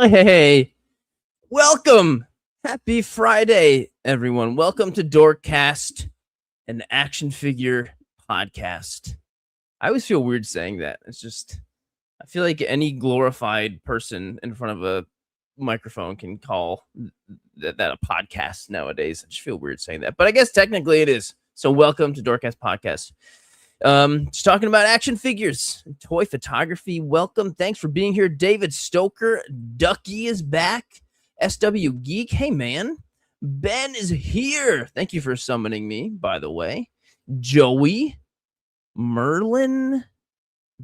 Hey, welcome. Happy Friday, everyone. Welcome to Dorkcast, an action figure podcast. I always feel weird saying that. I feel like any glorified person in front of a microphone can call that a podcast nowadays. I just feel weird saying that. But I guess technically it is. So welcome to Dorkcast Podcast. Just talking about action figures, toy photography. Welcome. Thanks for being here. David Stoker. Ducky is back. SW Geek. Hey, man. Ben is here. Thank you for summoning me, by the way. Joey. Merlin.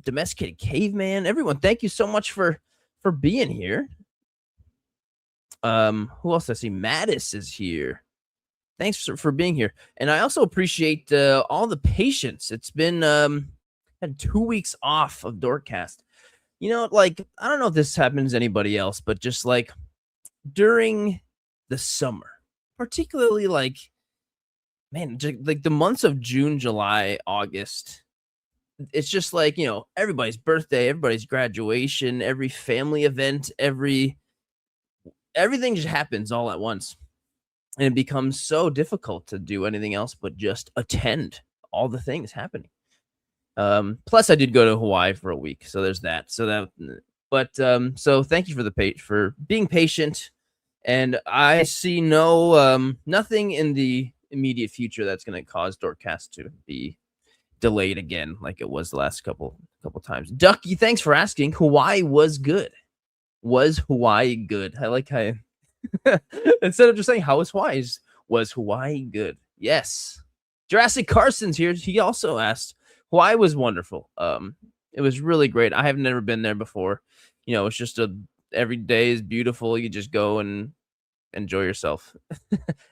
Domesticated Caveman. Everyone, thank you so much for being here. Who else I see? Mattis is here. Thanks for being here. And I also appreciate all the patience. It's been had 2 weeks off of Dorkcast. You know, like, I don't know if this happens to anybody else, but just like during the summer, particularly like, man, like the months of June, July, August, it's just like, you know, everybody's birthday, everybody's graduation, every family event, everything just happens all at once. And it becomes so difficult to do anything else but just attend all the things happening. Plus, I did go to Hawaii for a week, so there's that. So thank you for being patient. And I see nothing in the immediate future that's going to cause Dorkcast to be delayed again, like it was the last couple times. Ducky, thanks for asking. Hawaii was good. Was Hawaii good? I like how. Instead of just saying how was Hawaii, was Hawaii good? Yes. Jurassic Carson's here. He also asked. Hawaii was wonderful. It was really great. I have never been there before. You know, it's just every day is beautiful. You just go and enjoy yourself.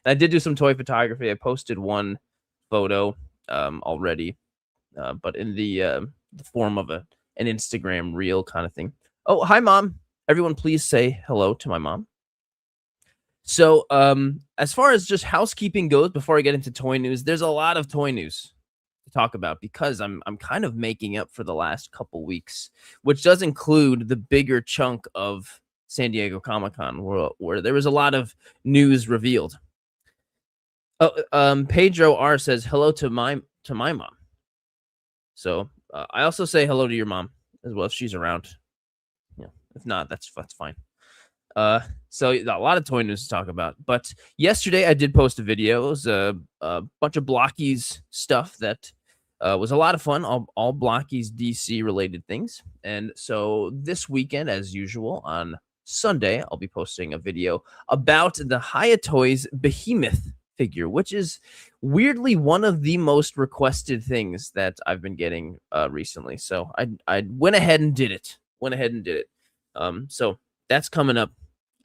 I did do some toy photography. I posted one photo already, but in the form of an Instagram reel kind of thing. Oh, hi, Mom. Everyone, please say hello to my mom. So, as far as just housekeeping goes, before I get into toy news, there's a lot of toy news to talk about because I'm kind of making up for the last couple weeks, which does include the bigger chunk of San Diego Comic-Con, where there was a lot of news revealed. Oh, Pedro R says hello to my mom. So I also say hello to your mom as well if she's around. Yeah, if not, that's fine. So a lot of toy news to talk about. But yesterday I did post a video. It was a bunch of Blockies stuff that was a lot of fun. All Blockies DC related things. And so this weekend, as usual, on Sunday, I'll be posting a video about the Hayatoys Behemoth figure, which is weirdly one of the most requested things that I've been getting recently. So I went ahead and did it. So that's coming up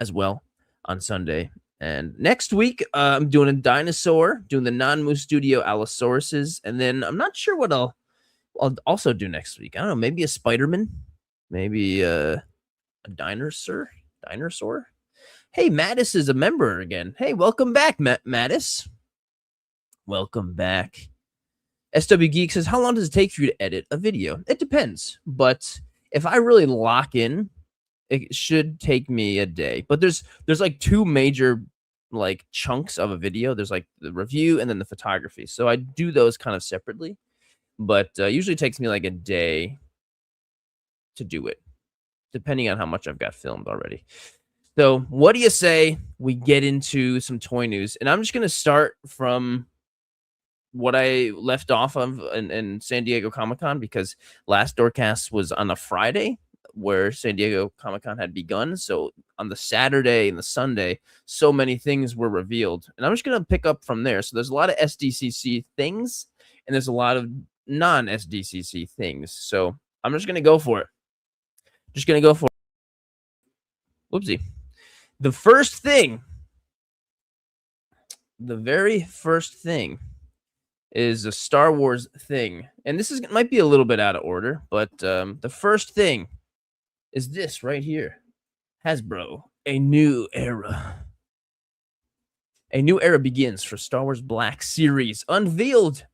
as well on Sunday. And next week, I'm doing a dinosaur, doing the Non-Moo Studio Allosauruses, and then I'm not sure what I'll also do next week. I don't know, maybe a Spider-Man, maybe a dinosaur. Hey, Mattis is a member again. Hey, welcome back, Mattis. Welcome back. SW Geek says, how long does it take for you to edit a video? It depends, but if I really lock in, it should take me a day. But there's like two major like chunks of a video. There's like the review and then the photography. So I do those kind of separately, but usually it takes me like a day to do it, depending on how much I've got filmed already. So what do you say we get into some toy news? And I'm just going to start from what I left off of in San Diego Comic-Con, because last Dorkcast was on a Friday where San Diego Comic-Con had begun. So on the Saturday and the Sunday, so many things were revealed. And I'm just going to pick up from there. So there's a lot of SDCC things, and there's a lot of non-SDCC things. So I'm just going to go for it. Whoopsie. The very first thing is a Star Wars thing. And this might be a little bit out of order, but the first thing is this right here. Hasbro, a new era. A new era begins for Star Wars Black Series, unveiled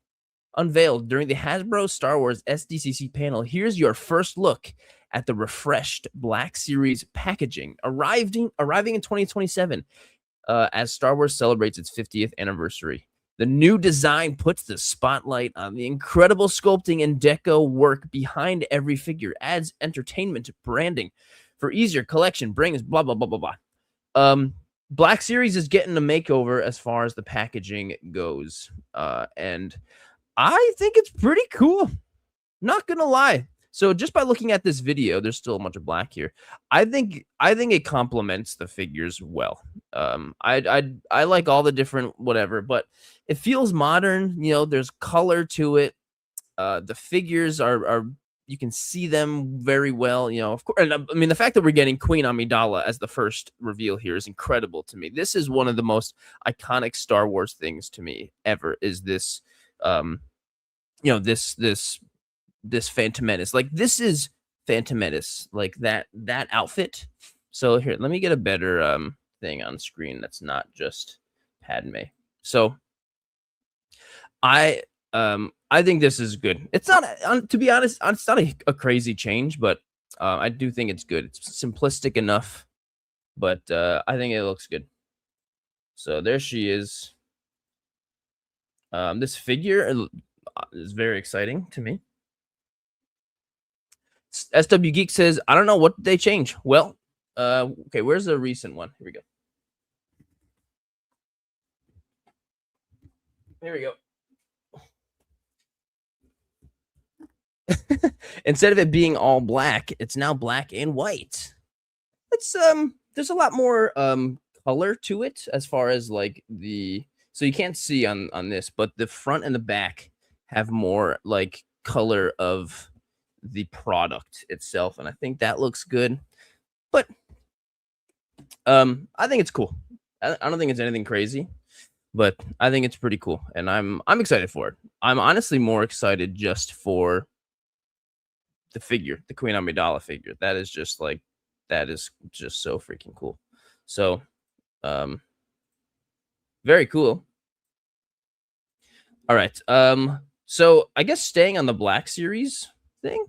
unveiled during the Hasbro Star Wars SDCC panel. Here's your first look at the refreshed Black Series packaging, arriving in 2027 as Star Wars celebrates its 50th anniversary. The new design puts the spotlight on the incredible sculpting and deco work behind every figure, adds entertainment branding for easier collection, brings blah, blah, blah, blah, blah. Black Series is getting a makeover as far as the packaging goes. And I think it's pretty cool. Not going to lie. So just by looking at this video, there's still a bunch of black here. I think it complements the figures well. I like all the different whatever, but it feels modern. You know, there's color to it. The figures are you can see them very well. You know, of course. And I mean, the fact that we're getting Queen Amidala as the first reveal here is incredible to me. This is one of the most iconic Star Wars things to me ever. Is this, this Phantom Menace. Like, this is Phantom Menace, like that outfit. So here, let me get a better thing on screen that's not just Padme. So I think this is good. It's not, to be honest, it's not a crazy change, but I do think it's good. It's simplistic enough, but I think it looks good. So there she is. This figure is very exciting to me. SW Geek says, I don't know what they change. Well, okay, where's the recent one? Here we go. Here we go. Instead of it being all black, it's now black and white. It's there's a lot more color to it as far as like so you can't see on this, but the front and the back have more like color of the product itself, and I think that looks good. But I think it's cool. I don't think it's anything crazy, but I think it's pretty cool, and I'm excited for it. I'm honestly more excited just for the figure, the Queen Amidala figure. That is just so freaking cool. So very cool. All right. So I guess staying on the Black Series thing,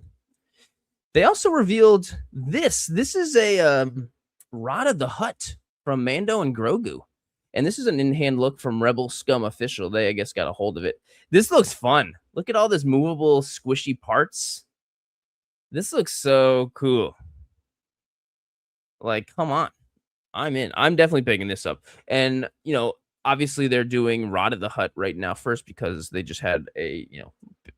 they also revealed this. This is a Rod of the Hutt from Mando and Grogu. And this is an in-hand look from Rebel Scum official. They, I guess, got a hold of it. This looks fun. Look at all this movable, squishy parts. This looks so cool. Like, come on. I'm in. I'm definitely picking this up. And, you know, obviously they're doing Rod of the Hutt right now first because they just had a,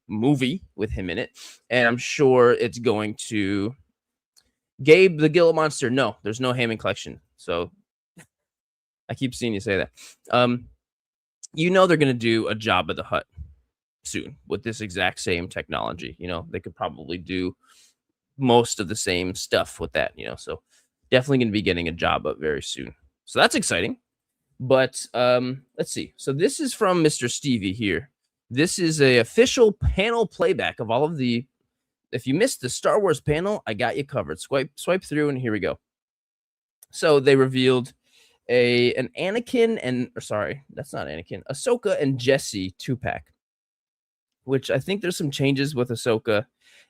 movie with him in it. And I'm sure it's going to Gabe the Gila Monster. No, there's no Hammond collection. So I keep seeing you say that. They're going to do a Jabba the Hutt soon with this exact same technology. They could probably do most of the same stuff with that, so definitely going to be getting a Jabba very soon. So that's exciting. But let's see. So this is from Mr. Stevie here. This is a official panel playback of all of the. If you missed the Star Wars panel, I got you covered. Swipe through, and here we go. So they revealed an Anakin that's not Anakin, Ahsoka and Jesse 2-pack, which I think there's some changes with Ahsoka,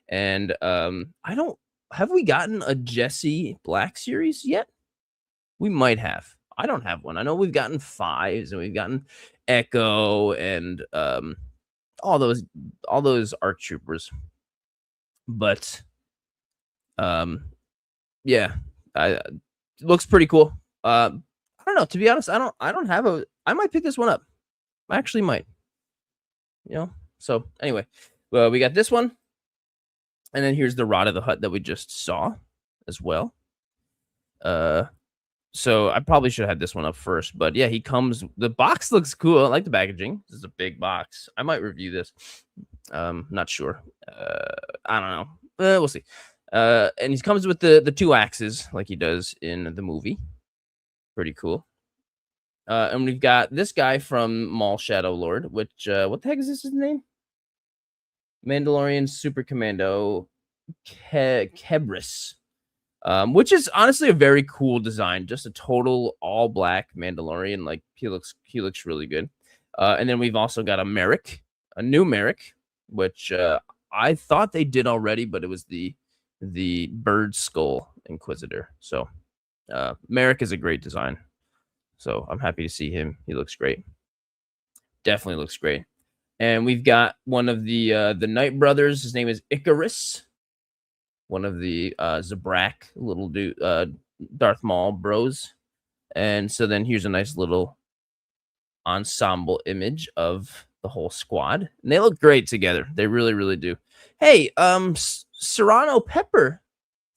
and have we gotten a Jesse Black Series yet? We might have. I don't have one. I know we've gotten 5s and we've gotten Echo and all those ARC troopers. But yeah, it looks pretty cool. I don't know, to be honest, I might pick this one up. I actually might. So anyway, well, we got this one. And then here's the Rod of the Hutt that we just saw as well. So I probably should have had this one up first, but yeah, the box looks cool. I like the packaging. This is a big box. I might review this. Not sure. I don't know. We'll see. And he comes with the 2 axes like he does in the movie. Pretty cool. And we've got this guy from Maul Shadow Lord, which, what the heck is this his name? Mandalorian Super Commando Kebris. Which is honestly a very cool design. Just a total all black Mandalorian. Like he looks really good. And then we've also got a Merrick, a new Merrick, which I thought they did already, but it was the bird skull Inquisitor. So Merrick is a great design. So I'm happy to see him. He looks great. Definitely looks great. And we've got one of the Knight brothers. His name is Icarus. One of the Zabrak little dude, Darth Maul bros. And so then here's a nice little ensemble image of the whole squad. And they look great together. They really, really do. Hey, Serrano Pepper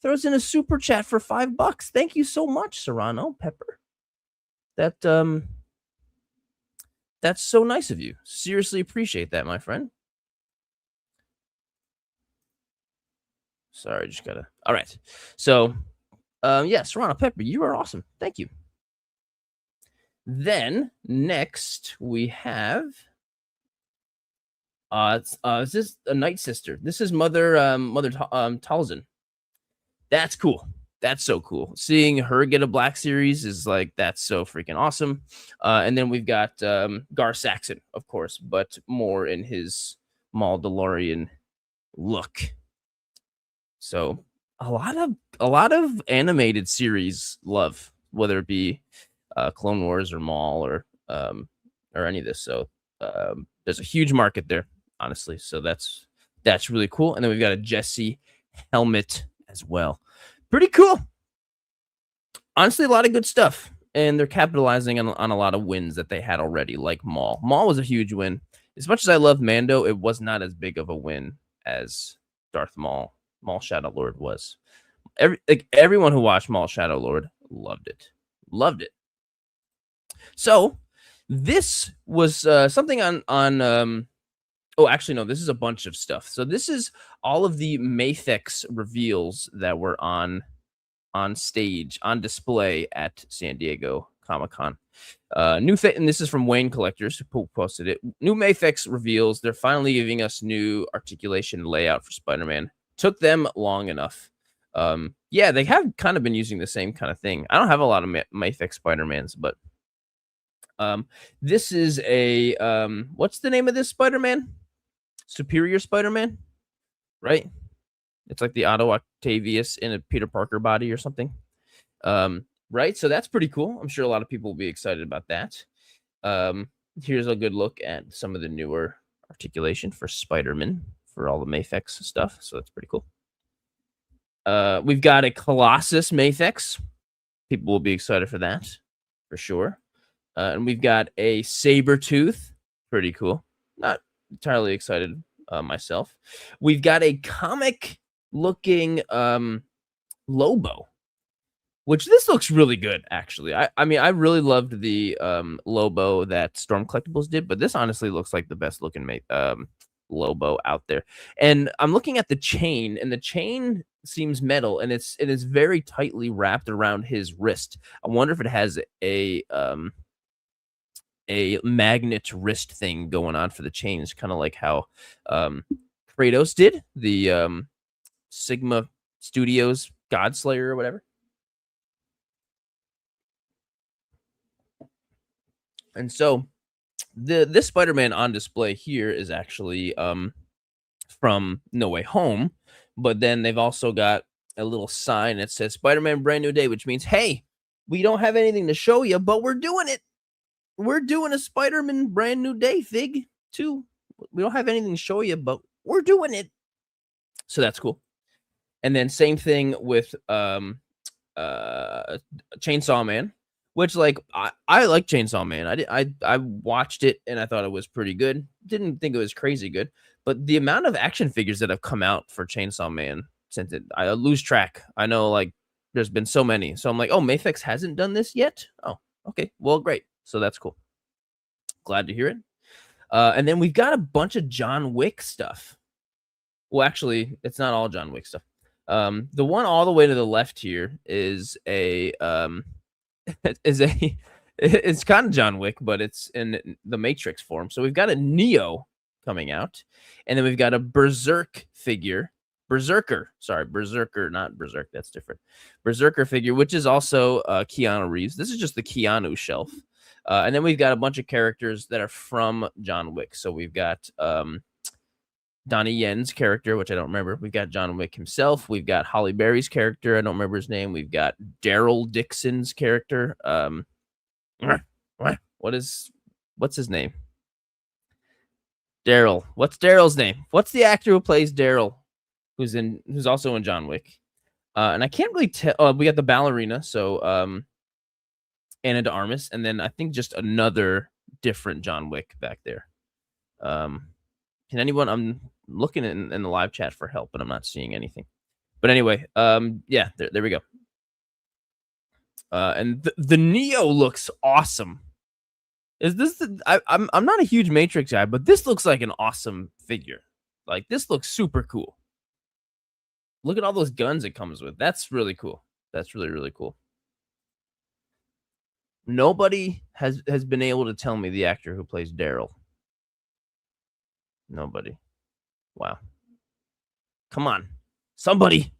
throws in a super chat for $5. Thank you so much, Serrano Pepper. That's so nice of you. Seriously appreciate that, my friend. Sorry, just gotta. All right. So, yeah, Serrano Pepper, you are awesome. Thank you. Then next we have is this a Night Sister? This is Mother Talzin. That's cool. That's so cool. Seeing her get a Black Series is like, that's so freaking awesome. And then we've got Gar Saxon, of course, but more in his Mandalorian look. So a lot of animated series love, whether it be Clone Wars or Maul or any of this. So there's a huge market there, honestly. So that's really cool. And then we've got a Jesse helmet as well. Pretty cool. Honestly, a lot of good stuff. And they're capitalizing on a lot of wins that they had already, like Maul. Maul was a huge win. As much as I love Mando, it was not as big of a win as Darth Maul. Maul Shadow Lord was. Everyone who watched Maul Shadow Lord loved it. Loved it. So this was something on oh, actually, no, this is a bunch of stuff. So this is all of the Mathex reveals that were on stage, on display at San Diego Comic-Con. And this is from Wayne Collectors, who posted it. New Mathex reveals. They're finally giving us new articulation and layout for Spider-Man. Took them long enough. Yeah, they have kind of been using the same kind of thing. I don't have a lot of Mathex Spider-Mans, but this is a what's the name of this Spider-Man? Superior Spider-Man, right? It's like the Otto Octavius in a Peter Parker body or something, right? So that's pretty cool. I'm sure a lot of people will be excited about that. Here's a good look at some of the newer articulation for Spider-Man for all the Mathex stuff. So that's pretty cool. We've got a Colossus Mathex. People will be excited for that, for sure. And we've got a Sabretooth. Pretty cool. Not entirely excited myself. We've got a comic-looking Lobo, which this looks really good, actually. I mean, I really loved the Lobo that Storm Collectibles did, but this honestly looks like the best-looking Lobo out there. And I'm looking at the chain, and the chain seems metal, and it is very tightly wrapped around his wrist. I wonder if it has a magnet wrist thing going on for the chains, kind of like how Kratos did, the Sigma Studios Godslayer or whatever. And so this Spider-Man on display here is actually from No Way Home, but then they've also got a little sign that says Spider-Man Brand New Day, which means, hey, we don't have anything to show you, but we're doing it. We're doing a Spider-Man Brand New Day Fig too. We don't have anything to show you, but we're doing it. So that's cool. And then same thing with Chainsaw Man, which, like, I like Chainsaw Man. I watched it and I thought it was pretty good. Didn't think it was crazy good, but the amount of action figures that have come out for Chainsaw Man since I lose track. I know, like, there's been so many. So I'm like, oh, Mafex hasn't done this yet? Oh, okay. Well, great. So that's cool. Glad to hear it. And then we've got a bunch of John Wick stuff. Well, actually, it's not all John Wick stuff. The one all the way to the left here is it's kind of John Wick, but it's in the Matrix form. So we've got a Neo coming out, and then we've got a Berserk figure Berserker. Sorry, Berserker, not Berserk. That's different. Berserker figure, which is also Keanu Reeves. This is just the Keanu shelf. And then we've got a bunch of characters that are from John Wick. So we've got Donnie Yen's character, which I don't remember. We've got John Wick himself. We've got Holly Berry's character. I don't remember his name. We've got Daryl Dixon's character. What's his name? Daryl. What's Daryl's name? What's the actor who plays Daryl, who's also in John Wick? And I can't really tell. We got the ballerina, so Anna de Armas, and then I think just another different John Wick back there. Can anyone? I'm looking in the live chat for help, but I'm not seeing anything. But anyway, yeah, there we go. And the Neo looks awesome. Is this I'm not a huge Matrix guy, but this looks like an awesome figure. Like, this looks super cool. Look at all those guns it comes with. That's really cool. That's really, really cool. Nobody has been able to tell me the actor who plays Daryl. Nobody. Wow. Come on. Somebody.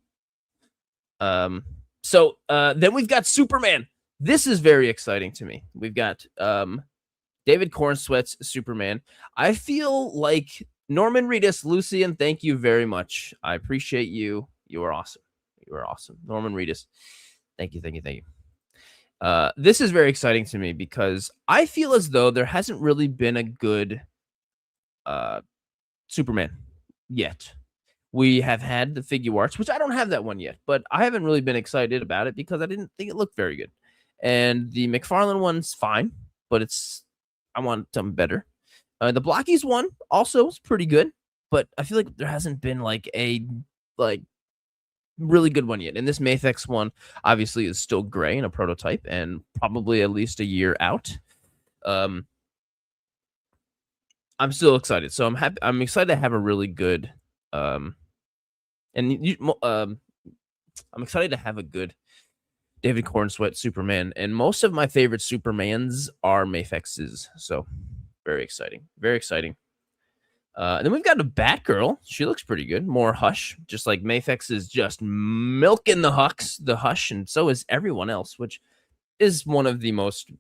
So then we've got Superman. This is very exciting to me. We've got David Cornsweet's Superman. I feel like Norman Reedus, Lucian, thank you very much. I appreciate you. You are awesome. You are awesome. Norman Reedus. Thank you, thank you, thank you. This is very exciting to me because I feel as though there hasn't really been a good Superman yet. We have had the figure arts, which I don't have that one yet, but I haven't really been excited about it because I didn't think it looked very good. And the McFarlane one's fine, but I want something better. The Blockies one also is pretty good, but I feel like there hasn't been like a really good one yet. And this Mafex one obviously is still gray in a prototype and probably at least a year out. I'm still excited, so I'm happy. I'm excited to have a really good, I'm excited to have a good David Cornsweet Superman. And most of my favorite Supermans are Mafex's, so very exciting, very exciting. And then we've got a Batgirl. She looks pretty good. More Hush, just like Mafex is just milking the Hush, and so is everyone else, which is one of the most.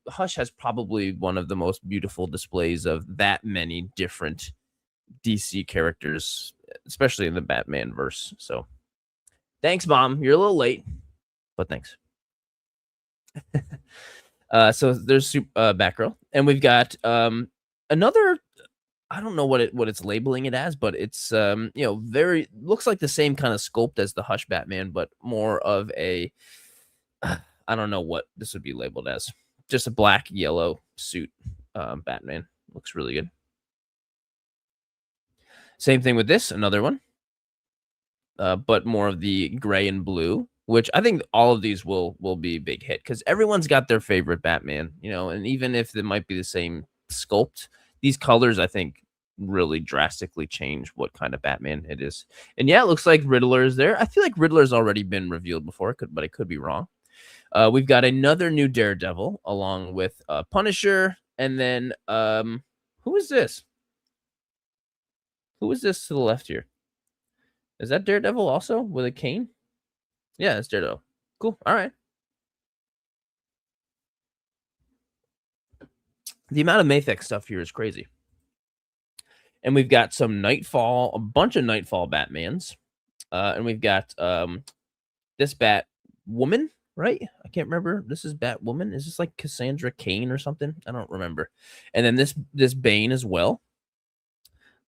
Hush has probably one of the most beautiful displays of that many different DC characters, especially in the Batman verse. So, thanks, Mom. You're a little late, but thanks. So there's Batgirl, and we've got another. I don't know what it's labeling it as, but it's very looks like the same kind of sculpt as the Hush Batman, but more of a I don't know what this would be labeled as. Just a black yellow suit Batman. Looks really good. Same thing with this, another one. But more of the gray and blue, which I think all of these will be a big hit because everyone's got their favorite Batman, and even if it might be the same sculpt, these colors I think really drastically change what kind of Batman it is. And yeah, it looks like Riddler is there. I feel like Riddler's already been revealed before, but I could be wrong. We've got another new Daredevil along with Punisher, and then who is this? Who is this to the left here? Is that Daredevil also with a cane? Yeah, it's Daredevil. Cool. All right. The amount of Mafex stuff here is crazy. And we've got some Nightfall, a bunch of Nightfall Batmans. And we've got this Batwoman, right? I can't remember. This is Batwoman. Is this like Cassandra Cain or something? I don't remember. And then this Bane as well,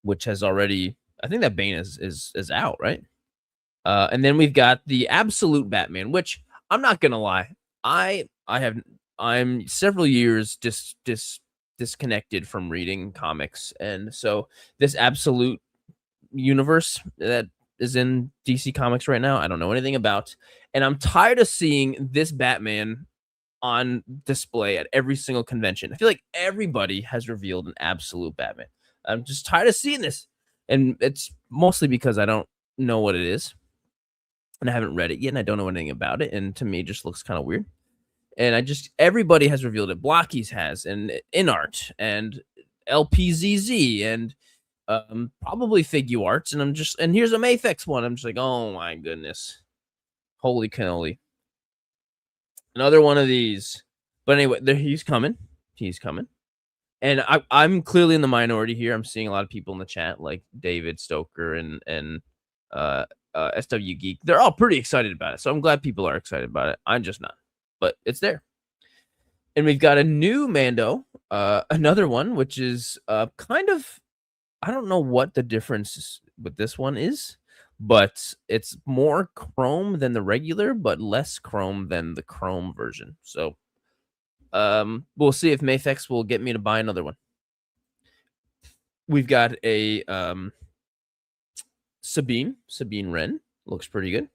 which has already, I think that Bane is out, right? And then we've got the Absolute Batman, which I'm not gonna lie, I'm several years disconnected from reading comics, and so this Absolute universe that is in DC Comics right now, I don't know anything about, and I'm tired of seeing this Batman on display at every single convention. I feel like everybody has revealed an Absolute Batman. I'm just tired of seeing this, and it's mostly because I don't know what it is, and I haven't read it yet, and I don't know anything about it, and to me, it just looks kind of weird. And everybody has revealed it. Blockies has, and InArt, and LPZZ, and Probably Figure Arts, and here's a Mafex one. I'm just like, oh my goodness, holy cannoli, another one of these. But anyway, he's coming. He's coming. And I'm clearly in the minority here. I'm seeing a lot of people in the chat, like David Stoker and uh, SW Geek. They're all pretty excited about it, so I'm glad people are excited about it. I'm just not, but it's there. And we've got a new Mando, another one, which is kind of, I don't know what the difference with this one is, but it's more chrome than the regular, but less chrome than the chrome version. So we'll see if Mafex will get me to buy another one. We've got a Sabine Wren, looks pretty good.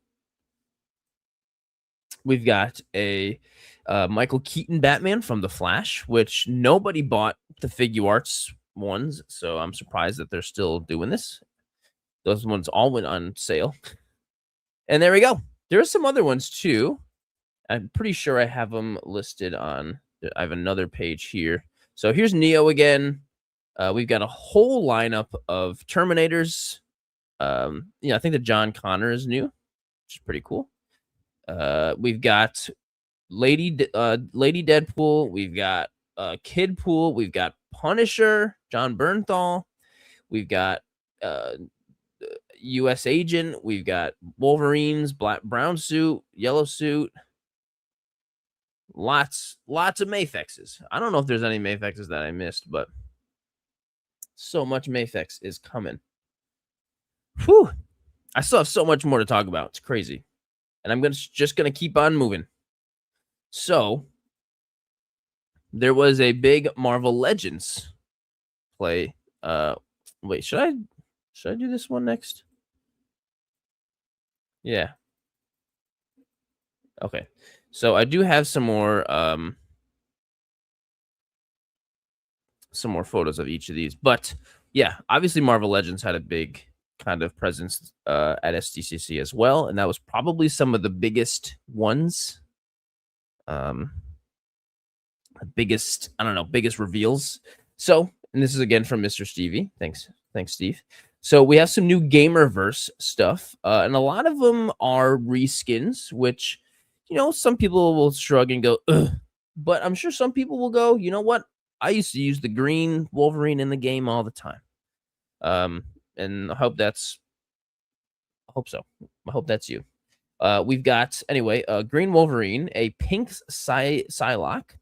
We've got a Michael Keaton Batman from The Flash, which nobody bought the Figure Arts ones, so I'm surprised that they're still doing this. Those ones all went on sale. And there we go. There are some other ones too. I'm pretty sure I have them listed on. I have another page here. So here's Neo again. We've got a whole lineup of Terminators. I think the John Connor is new, which is pretty cool. We've got Lady Deadpool. We've got Kidpool. We've got Punisher, John Bernthal. We've got U.S. Agent. We've got Wolverines, brown suit, yellow suit. Lots of Mafexes. I don't know if there's any Mafexes that I missed, but so much Mafex is coming. Whew. I still have so much more to talk about. It's crazy. And I'm just gonna keep on moving. So there was a big Marvel Legends play. Wait, should I do this one next? Yeah. Okay. So I do have some more photos of each of these, but yeah, obviously Marvel Legends had a big kind of presence at SDCC as well, and that was probably some of the biggest ones. Biggest reveals. So, and this is again from Mr. Stevie. Thanks, Steve. So we have some new Gamerverse stuff, and a lot of them are reskins, which, some people will shrug and go, ugh. But I'm sure some people will go, you know what? I used to use the green Wolverine in the game all the time. And I hope so. I hope that's you. We've got, anyway, green Wolverine, a pink Psylocke.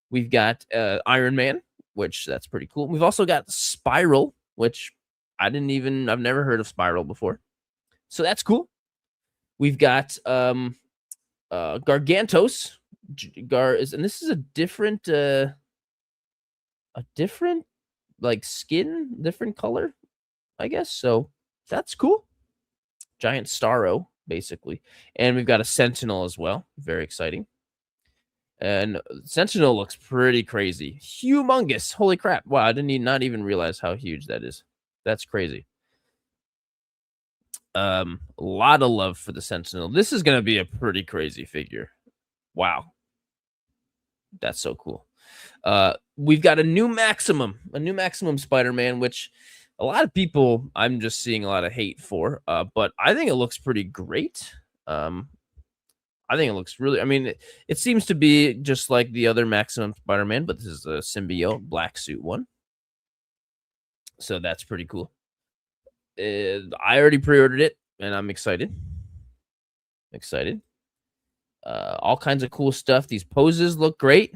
We've got Iron Man, which that's pretty cool. We've also got Spiral, which I've never heard of Spiral before. So that's cool. We've got Gargantos. And this is a different like skin, different color, I guess. So that's cool. Giant Starro, basically. And we've got a Sentinel as well. Very exciting. And Sentinel looks pretty crazy. Humongous. Holy crap. Wow, I not even realize how huge that is. That's crazy. A lot of love for the Sentinel. This is going to be a pretty crazy figure. Wow. That's so cool. We've got a new Maximum Spider-Man, which a lot of people I'm just seeing a lot of hate for, but I think it looks pretty great. I think it looks really, it seems to be just like the other Maximum Spider-Man, but this is a symbiote black suit one. So that's pretty cool. I already pre-ordered it, and I'm excited. All kinds of cool stuff. These poses look great.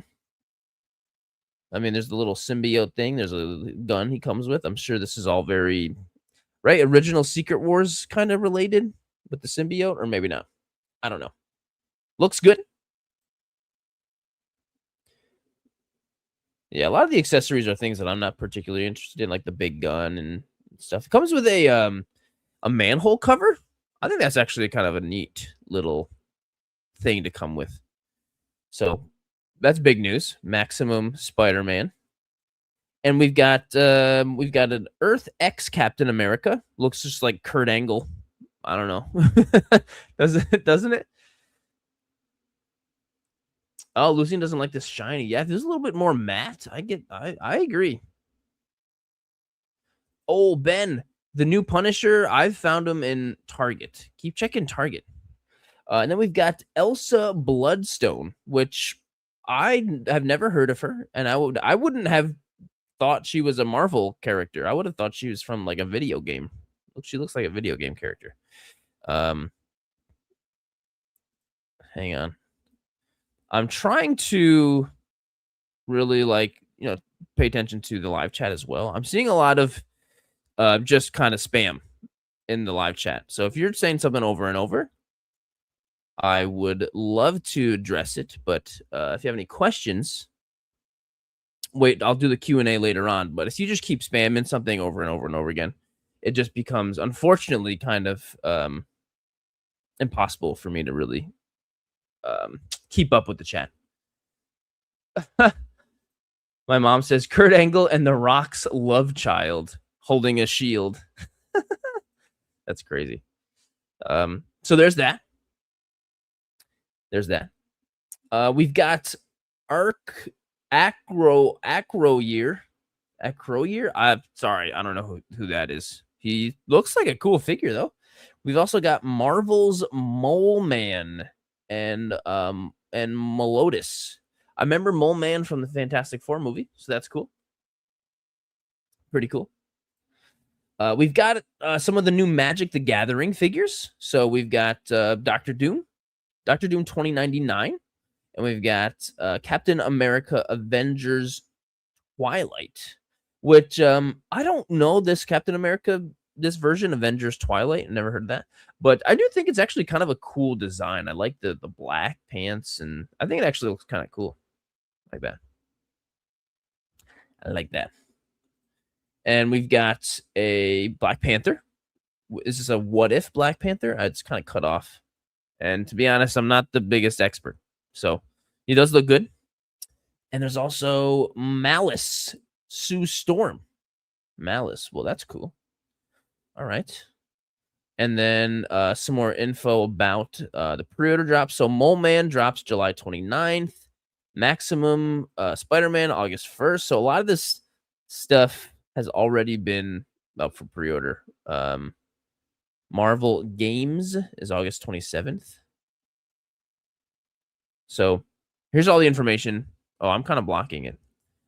There's the little symbiote thing. There's a gun he comes with. I'm sure this is all very, right? Original Secret Wars kind of related with the symbiote, or maybe not. I don't know. Looks good. Yeah, a lot of the accessories are things that I'm not particularly interested in, like the big gun and stuff. It comes with a manhole cover. I think that's actually kind of a neat little thing to come with. So that's big news. Maximum Spider-Man. And we've got an Earth X Captain America. Looks just like Kurt Angle. I don't know. Doesn't it? Oh, Lucian doesn't like this shiny. Yeah, if there's a little bit more matte, I agree. Oh, Ben, the new Punisher. I've found him in Target. Keep checking Target. And then we've got Elsa Bloodstone, which have never heard of her, and I wouldn't have thought she was a Marvel character. I would have thought she was from like a video game. She looks like a video game character. Um, hang on. I'm trying to really pay attention to the live chat as well. I'm seeing a lot of just kind of spam in the live chat. So if you're saying something over and over, I would love to address it. But if you have any questions, wait, I'll do the Q&A later on. But if you just keep spamming something over and over and over again, it just becomes, unfortunately, kind of impossible for me to really keep up with the chat. My mom says Kurt Angle and The Rock's love child holding a shield. That's crazy. So there's that. There's that. We've got Acroyear. I'm sorry, I don't know who that is. He looks like a cool figure though. We've also got Marvel's Mole Man and Melodis. I remember Mole Man from the Fantastic Four movie, so that's cool. Pretty cool. We've got some of the new Magic the Gathering figures. So we've got Doctor Doom 2099, and we've got Captain America Avengers Twilight, which I don't know this Captain America, this version Avengers Twilight. I never heard of that, but I do think it's actually kind of a cool design. I like the black pants, and I think it actually looks kind of cool. Like that. I like that. And we've got a Black Panther. Is this a what if Black Panther? It's kind of cut off. And to be honest, I'm not the biggest expert. So he does look good. And there's also Malice, Sue Storm. Malice. Well, that's cool. All right. And then some more info about the pre-order drop. So Mole Man drops July 29th. Maximum Spider-Man August 1st. So a lot of this stuff has already been up for pre-order. Marvel Games is August 27th. So here's all the information. Oh, I'm kind of blocking it.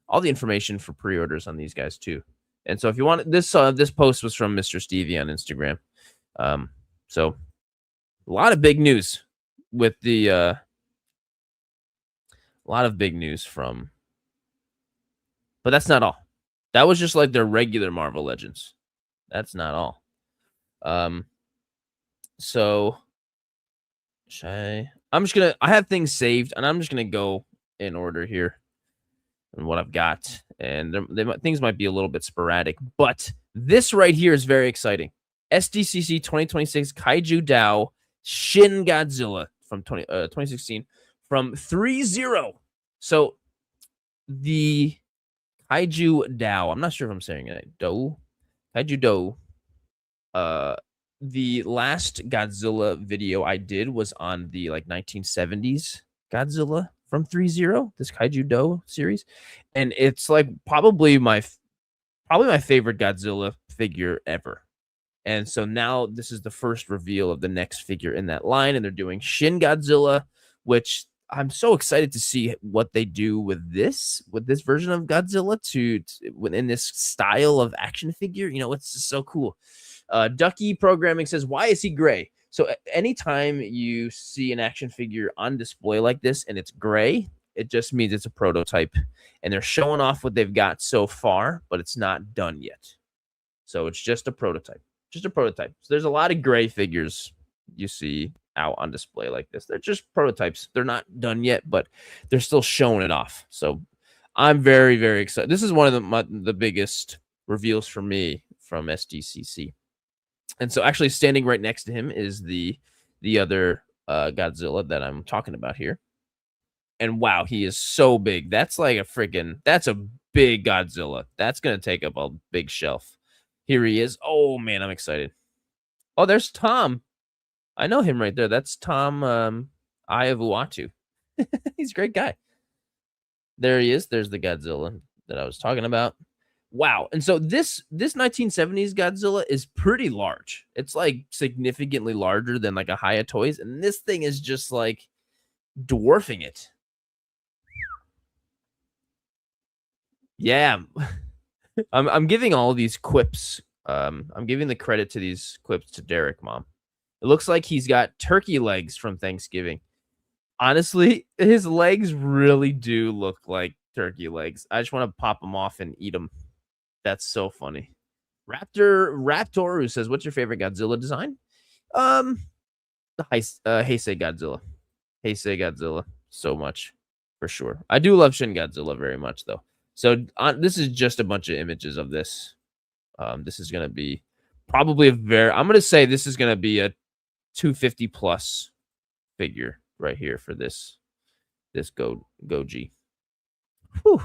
All the information for pre-orders on these guys too. And so if you want this, this post was from Mr. Stevie on Instagram. So a lot of big news with the a lot of big news from, but that's not all. That was just like their regular Marvel Legends. That's not all. So I have things saved, and I'm just gonna go in order here and what I've got, and things might be a little bit sporadic, but this right here is very exciting. SDCC 2026 Kaiju Dao Shin Godzilla from 2016 from 3-0. So the Kaiju Dao, I'm not sure if I'm saying it right. Kaiju Dao. The last Godzilla video I did was on the 1970s Godzilla from 3-0, this Kaiju Do series, and it's like probably my favorite Godzilla figure ever. And so now this is the first reveal of the next figure in that line, and they're doing Shin Godzilla, which I'm so excited to see what they do with this version of Godzilla within this style of action figure. You know, it's just so cool. Ducky Programming says, why is he gray? So anytime you see an action figure on display like this and it's gray, it just means it's a prototype, and they're showing off what they've got so far, but it's not done yet. So it's just a prototype. So there's a lot of gray figures you see out on display like this. They're just prototypes. They're not done yet, but they're still showing it off. So I'm very, very excited. This is one of the biggest reveals for me from SDCC. And so actually standing right next to him is the other Godzilla that I'm talking about here. And wow, he is so big. That's like that's a big Godzilla. That's going to take up a big shelf. Here he is. Oh, man, I'm excited. Oh, there's Tom. I know him right there. That's Tom Ayavuatu. He's a great guy. There he is. There's the Godzilla that I was talking about. Wow. And so this 1970s Godzilla is pretty large. It's like significantly larger than like a Hiya Toys, and this thing is just like dwarfing it. Yeah. I'm giving all these quips. I'm giving the credit to these quips to Derek, Mom. It looks like he's got turkey legs from Thanksgiving. Honestly, his legs really do look like turkey legs. I just want to pop them off and eat them. That's so funny. Raptor who says, "What's your favorite Godzilla design?" Um, the Heisei Godzilla. Heisei Godzilla, so much for sure. I do love Shin Godzilla very much though. So this is just a bunch of images of this. This is gonna be probably a very. I'm gonna say this is gonna be a 250 plus figure right here for this Goji. Whew.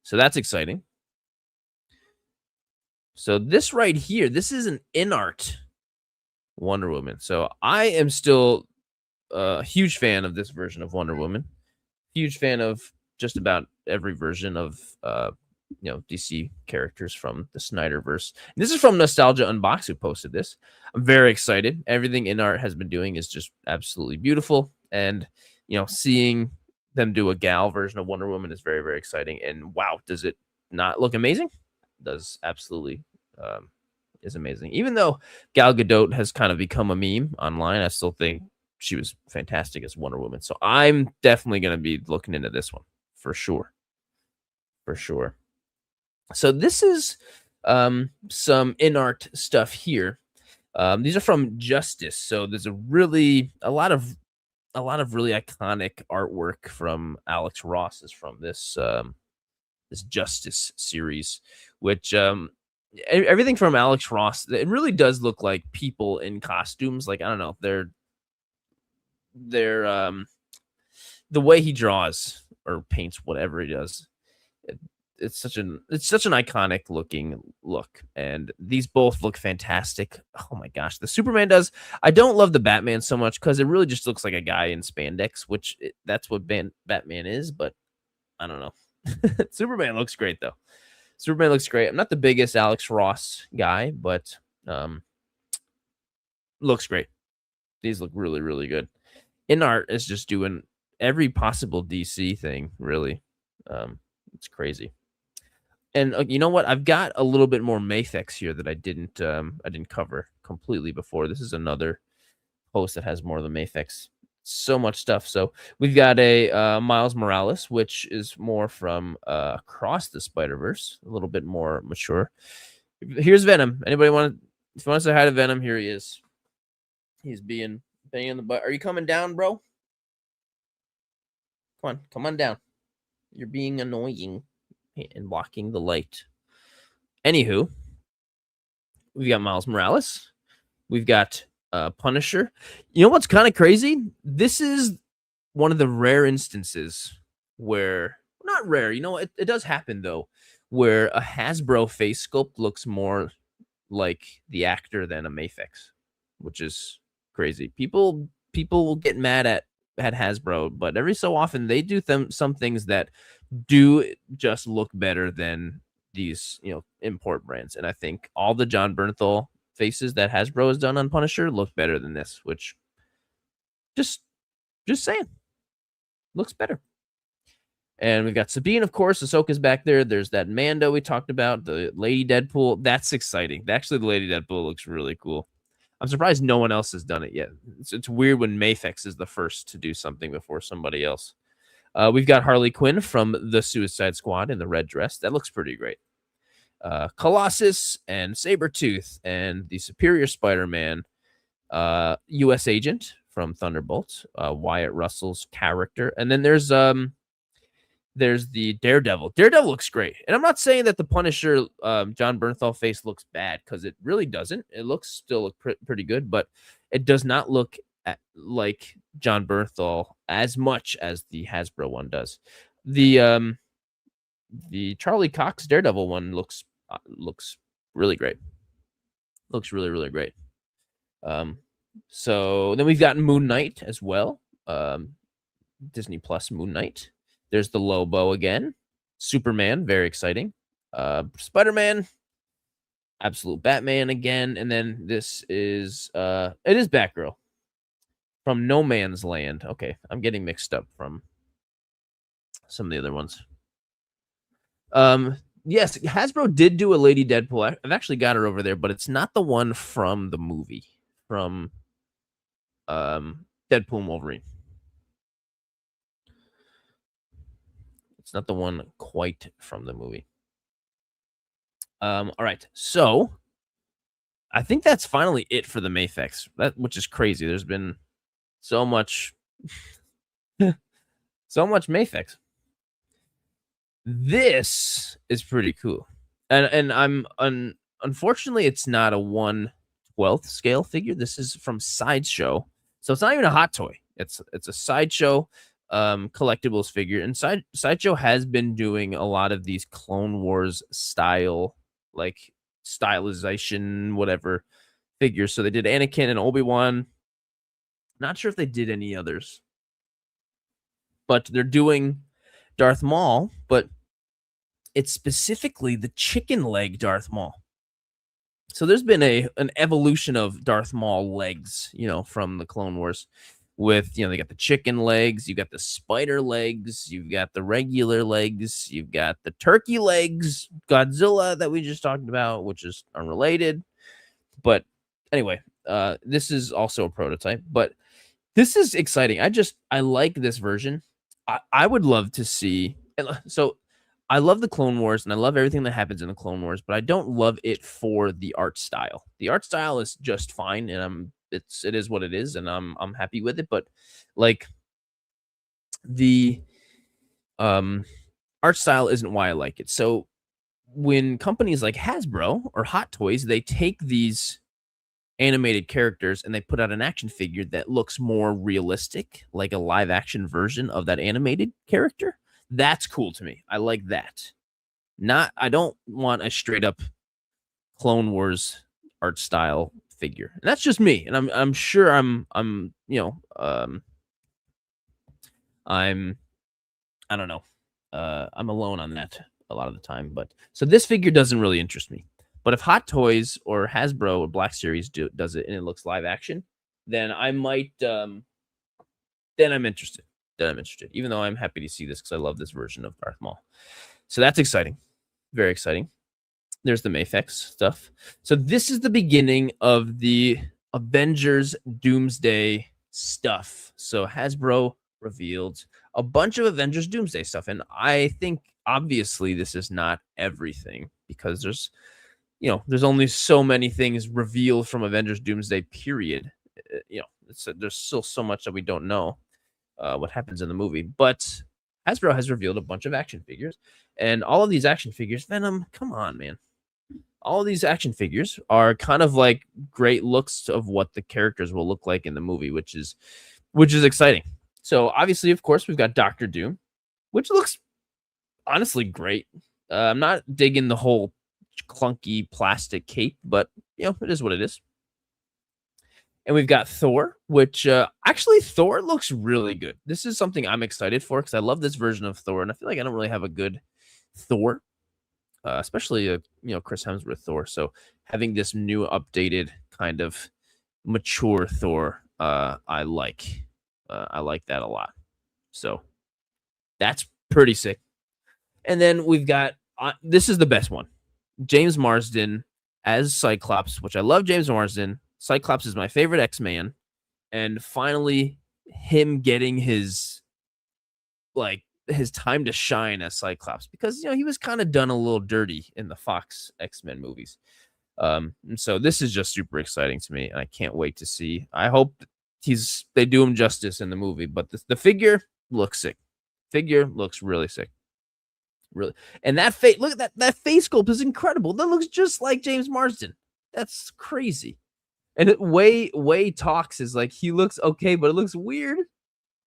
So that's exciting. So this right here, this is an in-art Wonder Woman. So I am still a huge fan of this version of Wonder Woman. Huge fan of just about every version of DC characters from the Snyderverse. And this is from Nostalgia Unbox who posted this. I'm very excited. Everything in art has been doing is just absolutely beautiful, and seeing them do a gal version of Wonder Woman is very, very exciting. And wow, does it not look amazing? It does absolutely is amazing. Even though Gal Gadot has kind of become a meme online, I still think she was fantastic as Wonder Woman. So I'm definitely going to be looking into this one for sure. For sure. So this is some in-art stuff here. These are from Justice. So there's a lot of really iconic artwork from Alex Ross is from this this Justice series, which everything from Alex Ross, it really does look like people in costumes. Like, I don't know, they're the way he draws or paints whatever he does. It's such an iconic looking look, and these both look fantastic. Oh my gosh, the Superman does. I don't love the Batman so much because it really just looks like a guy in spandex, which that's what Batman is. But I don't know. Superman looks great though. Superman looks great. I'm not the biggest Alex Ross guy, but looks great. These look really, really good. In art is just doing every possible DC thing. Really, it's crazy. And you know what? I've got a little bit more Mafex here that I didn't cover completely before. This is another post that has more of the Mafex. So much stuff. So we've got a Miles Morales, which is more from Across the Spider-Verse, a little bit more mature. Here's Venom. Anybody if you want to say hi to Venom, here he is. He's being banging in the butt. Are you coming down, bro? Come on down. You're being annoying and blocking the light. Anywho, we've got Miles Morales. We've got Punisher. You know what's kind of crazy? This is one of the rare instances where, not rare, it does happen though, where a Hasbro face sculpt looks more like the actor than a Mafex, which is crazy. People get mad at Hasbro, but every so often they do some things that do just look better than these import brands. And I think all the John Bernthal faces that Hasbro has done on Punisher look better than this, which just saying, looks better. And we've got Sabine, of course. Ahsoka's back there. There's that Mando we talked about, the Lady Deadpool. That's exciting. Actually, the Lady Deadpool looks really cool. I'm surprised no one else has done it yet. It's weird when Mafex is the first to do something before somebody else. We've got Harley Quinn from the Suicide Squad in the red dress. That looks pretty great. Colossus and Sabretooth and the Superior Spider-Man, U.S. Agent from Thunderbolts, Wyatt Russell's character. And then there's the Daredevil. Daredevil looks great. And I'm not saying that the Punisher John Bernthal face looks bad, because it really doesn't. It looks still pretty good, but it does not look like John Bernthal as much as the Hasbro one does. The Charlie Cox Daredevil one looks really great. Looks really, really great. So then we've got Moon Knight as well. Disney Plus Moon Knight. There's the Lobo again. Superman, very exciting. Spider-Man, absolute Batman again, and then this is it is Batgirl from No Man's Land. Okay, I'm getting mixed up from some of the other ones. Yes, Hasbro did do a Lady Deadpool. I've actually got her over there, but it's not the one from the movie, from Deadpool and Wolverine. It's not the one quite from the movie. All right, so I think that's finally it for the Mayfex. Which is crazy. There's been so much, so much Mayfex. This is pretty cool, and unfortunately it's not a 1/12 scale figure. This is from Sideshow, so it's not even a hot toy. It's a Sideshow collectibles figure, and Sideshow has been doing a lot of these Clone Wars style, like stylization, whatever figures. So they did Anakin and Obi-Wan. Not sure if they did any others, but they're doing Darth Maul, but it's specifically the chicken leg Darth Maul. So there's been an evolution of Darth Maul legs, from the Clone Wars. With they got the chicken legs, you got the spider legs, you've got the regular legs, you've got the turkey legs, Godzilla that we just talked about, which is unrelated. But anyway, this is also a prototype, but this is exciting. I like this version. I would love to see. So I love the Clone Wars and I love everything that happens in the Clone Wars, but I don't love it for the art style. The art style is just fine, and it is what it is, and I'm happy with it. But like the art style isn't why I like it. So when companies like Hasbro or Hot Toys, they take these animated characters and they put out an action figure that looks more realistic, like a live action version of that animated character. That's cool to me. I like that. I don't want a straight up Clone Wars art style figure. And that's just me. And I'm sure I'm I don't know. I'm alone on that a lot of the time, but so this figure doesn't really interest me. But if Hot Toys or Hasbro or Black Series does it and it looks live action, then I might then I'm interested. Even though I'm happy to see this because I love this version of Darth Maul. So that's exciting. Very exciting. There's the Mayfex stuff. So this is the beginning of the Avengers Doomsday stuff. So Hasbro revealed a bunch of Avengers Doomsday stuff. And I think obviously this is not everything because there's only so many things revealed from Avengers Doomsday, period. There's still so much that we don't know what happens in the movie. But Hasbro has revealed a bunch of action figures. And all of these action figures, Venom, come on, man. All of these action figures are kind of like great looks of what the characters will look like in the movie, which is exciting. So obviously, of course, we've got Doctor Doom, which looks honestly great. I'm not digging the whole clunky plastic cape, but it is what it is. And we've got Thor, which actually Thor looks really good. This is something I'm excited for because I love this version of Thor, and I feel like I don't really have a good Thor, especially Chris Hemsworth Thor. So having this new updated kind of mature Thor, I like that a lot. So that's pretty sick. And then we've got this is the best one, James Marsden as Cyclops, which I love. James Marsden. Cyclops is my favorite X-Man, and finally him getting his time to shine as Cyclops because he was kind of done a little dirty in the Fox X-Men movies. And so this is just super exciting to me, and I can't wait to see. I hope they do him justice in the movie, but the figure looks sick. Figure looks really sick. Really. And that face, look at that face sculpt is incredible. That looks just like James Marsden. That's crazy. And Way talks is like he looks okay, but it looks weird.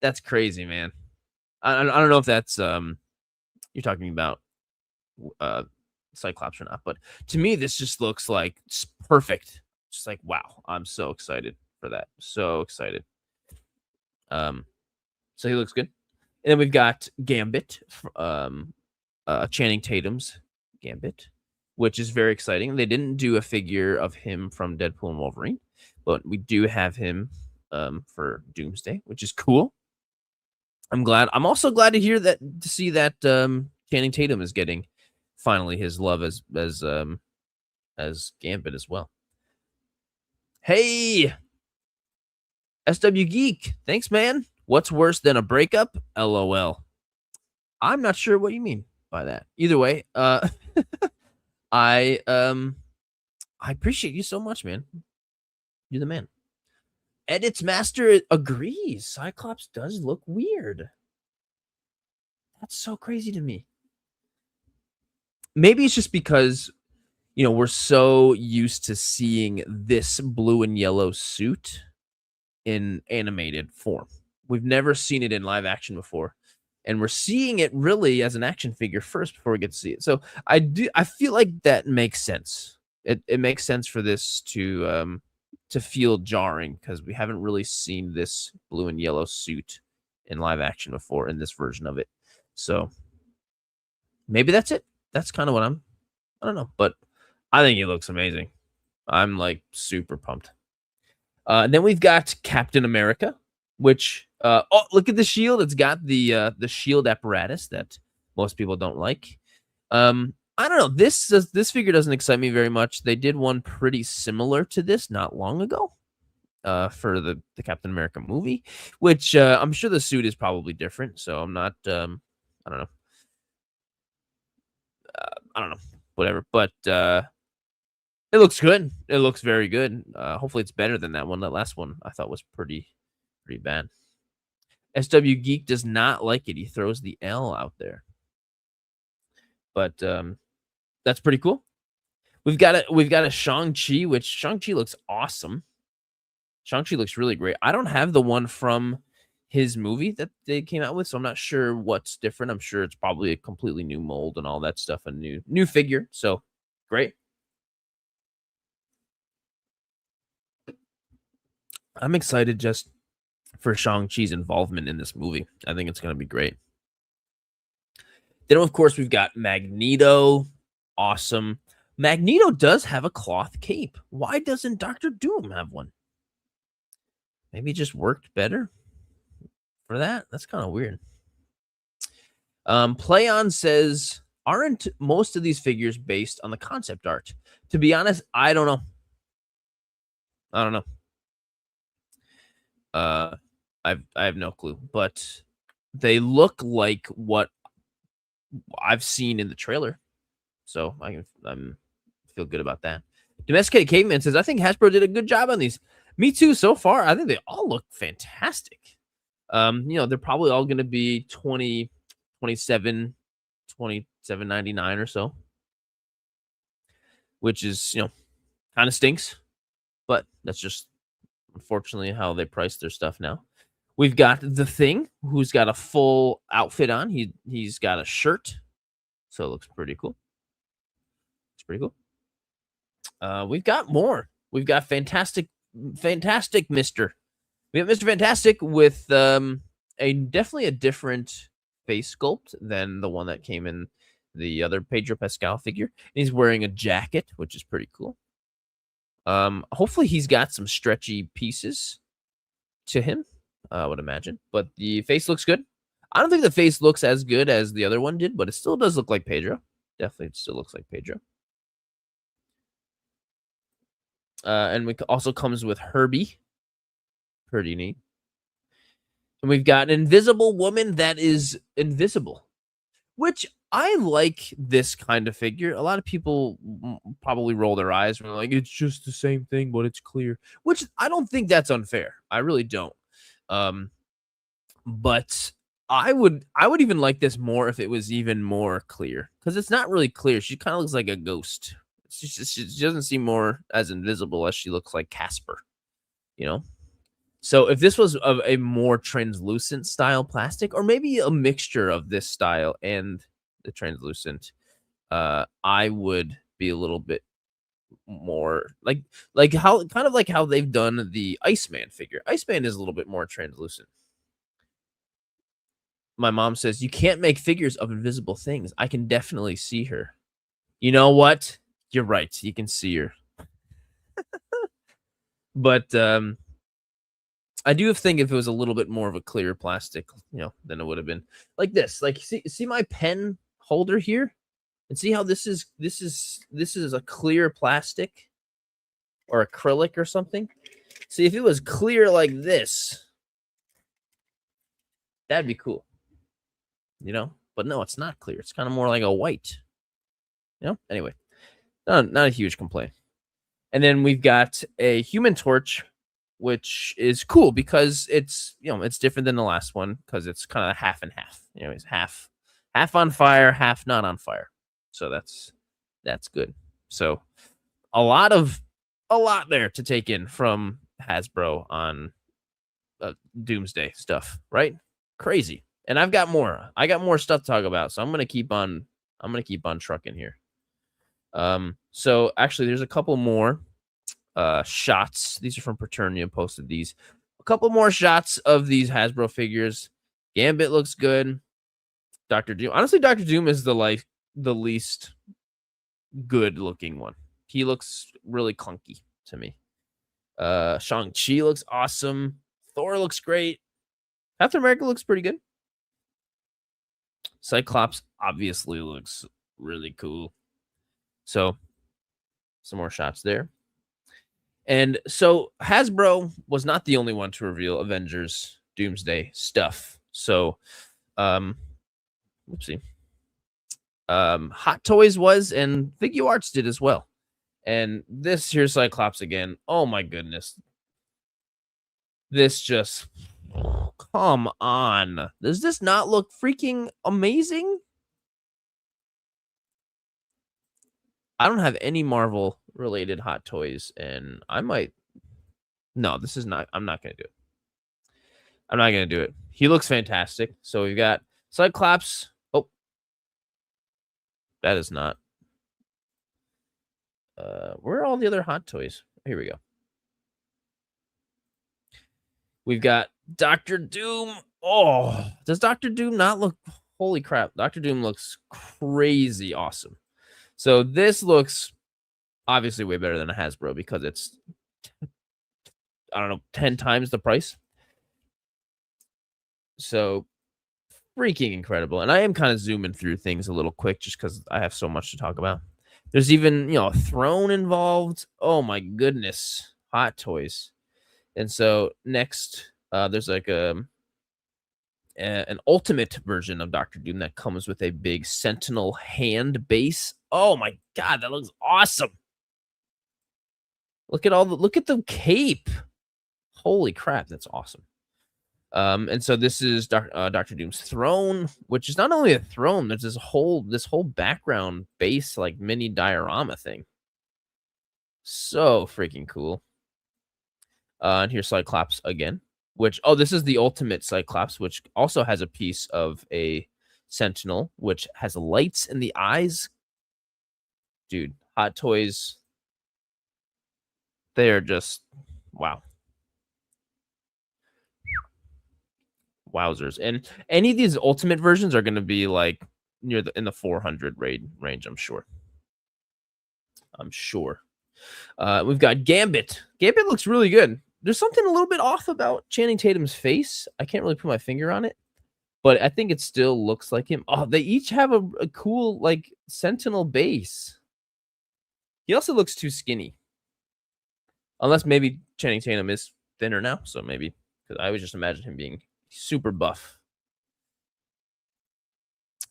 That's crazy, man. I don't know if that's you're talking about Cyclops or not, but to me this just looks like perfect. Just like wow, I'm so excited for that. So excited. So he looks good. And then we've got Gambit, Channing Tatum's Gambit, which is very exciting. They didn't do a figure of him from Deadpool and Wolverine, but we do have him for Doomsday, which is cool. I'm glad. I'm also glad to hear that to see that Channing Tatum is getting finally his love as Gambit as well. Hey, SW Geek, thanks, man. What's worse than a breakup? LOL. I'm not sure what you mean by that. Either way, I appreciate you so much, man. You're the man. Edits Master agrees. Cyclops does look weird. That's so crazy to me. Maybe it's just because, we're so used to seeing this blue and yellow suit in animated form. We've never seen it in live action before. And we're seeing it really as an action figure first before we get to see it. So I feel like that makes sense. It makes sense for this to feel jarring because we haven't really seen this blue and yellow suit in live action before in this version of it. So maybe that's it. That's kind of what I don't know, but I think it looks amazing. I'm like super pumped. Then we've got Captain America, which look at the shield. It's got the shield apparatus that most people don't like. I don't know. This figure doesn't excite me very much. They did one pretty similar to this not long ago for the Captain America movie, which I'm sure the suit is probably different. So I'm not. I don't know. I don't know. Whatever. But it looks good. It looks very good. Hopefully it's better than that one. That last one I thought was pretty bad. SW Geek does not like it. He throws the L out there. But that's pretty cool. We've got a Shang-Chi, which Shang-Chi looks awesome. Shang-Chi looks really great. I don't have the one from his movie that they came out with, so I'm not sure what's different. I'm sure it's probably a completely new mold and all that stuff, a new figure. So great. I'm excited just for Shang-Chi's involvement in this movie. I think it's going to be great. Then, of course, we've got Magneto. Awesome. Magneto does have a cloth cape. Why doesn't Dr. Doom have one? Maybe it just worked better for that? That's kind of weird. Playon says, aren't most of these figures based on the concept art? To be honest, I don't know. I have no clue, but they look like what I've seen in the trailer, so I feel good about that. Domesticated Caveman says, I think Hasbro did a good job on these. Me too. So far, I think they all look fantastic. They're probably all going to be 27.99 or so, which is kind of stinks, but that's just unfortunately how they price their stuff now. We've got the Thing, who's got a full outfit on. He's got a shirt, so it looks pretty cool. It's pretty cool. We've got more. We've got Fantastic Mister. We have Mr. Fantastic with definitely a different face sculpt than the one that came in the other Pedro Pascal figure. And he's wearing a jacket, which is pretty cool. Hopefully he's got some stretchy pieces to him, I would imagine. But the face looks good. I don't think the face looks as good as the other one did, but it still does look like Pedro. Definitely still looks like Pedro. And it also comes with Herbie. Pretty neat. And we've got an invisible woman that is invisible, which I like this kind of figure. A lot of people probably roll their eyes when they're like, it's just the same thing, but it's clear, which I don't think that's unfair. I really don't. But I would even like this more if it was even more clear, because it's not really clear. She kind of looks like a ghost. She doesn't seem more as invisible as she looks like Casper, So if this was of a more translucent style plastic, or maybe a mixture of this style and the translucent, I would be a little bit more like how they've done the Iceman figure. Iceman is a little bit more translucent. My mom says, you can't make figures of invisible things. I can definitely see her. You know what? You're right. You can see her. But I do think if it was a little bit more of a clear plastic, then it would have been like this. Like see my pen holder here? And see how this is a clear plastic or acrylic or something? See, if it was clear like this, that'd be cool. But no, it's not clear. It's kind of more like a white. Anyway, not a huge complaint. And then we've got a Human Torch, which is cool because it's different than the last one because it's kind of half and half. It's half on fire, half not on fire. So that's good. So a lot there to take in from Hasbro on Doomsday stuff, right? Crazy. And I've got more. I got more stuff to talk about, so I'm gonna keep on trucking here. So actually there's a couple more shots. These are from Paternia, posted these. A couple more shots of these Hasbro figures. Gambit looks good. Dr. Doom. Honestly, Dr. Doom is the least good looking one. He looks really clunky to me. Shang-Chi looks awesome. Thor looks great. Captain America looks pretty good. Cyclops obviously looks really cool. So, some more shots there. And so, Hasbro was not the only one to reveal Avengers Doomsday stuff. So, whoopsie. Hot Toys was, and Figuarts did as well. And this here's Cyclops again. Oh my goodness. This just, come on. Does this not look freaking amazing? I don't have any Marvel related Hot Toys, and I might. No, this is not. I'm not going to do it. I'm not going to do it. He looks fantastic. So we've got Cyclops. Oh, that is not. Where are all the other Hot Toys? Here we go. We've got Dr. Doom. Oh, does Dr. Doom not look? Holy crap. Dr. Doom looks crazy awesome. So this looks obviously way better than a Hasbro because it's, 10 times the price. So freaking incredible. And I am kind of zooming through things a little quick just because I have so much to talk about. There's even, a throne involved. Oh my goodness. Hot Toys. And so next, there's like an ultimate version of Dr. Doom that comes with a big Sentinel hand base. Oh my god, that looks awesome. Look at the cape. Holy crap, that's awesome. And so this is Dr. Doom's throne, which is not only a throne, there's this whole background base like mini diorama thing. So freaking cool. And here's Cyclops again, this is the ultimate Cyclops, which also has a piece of a Sentinel, which has lights in the eyes. Dude, Hot Toys, they are just, wow. Wowzers. And any of these ultimate versions are going to be like in the 400 range, I'm sure. We've got Gambit. Gambit looks really good. There's something a little bit off about Channing Tatum's face. I can't really put my finger on it, but I think it still looks like him. Oh, they each have a cool like Sentinel base. He also looks too skinny. Unless maybe Channing Tatum is thinner now, so maybe, because I would just imagine him being super buff.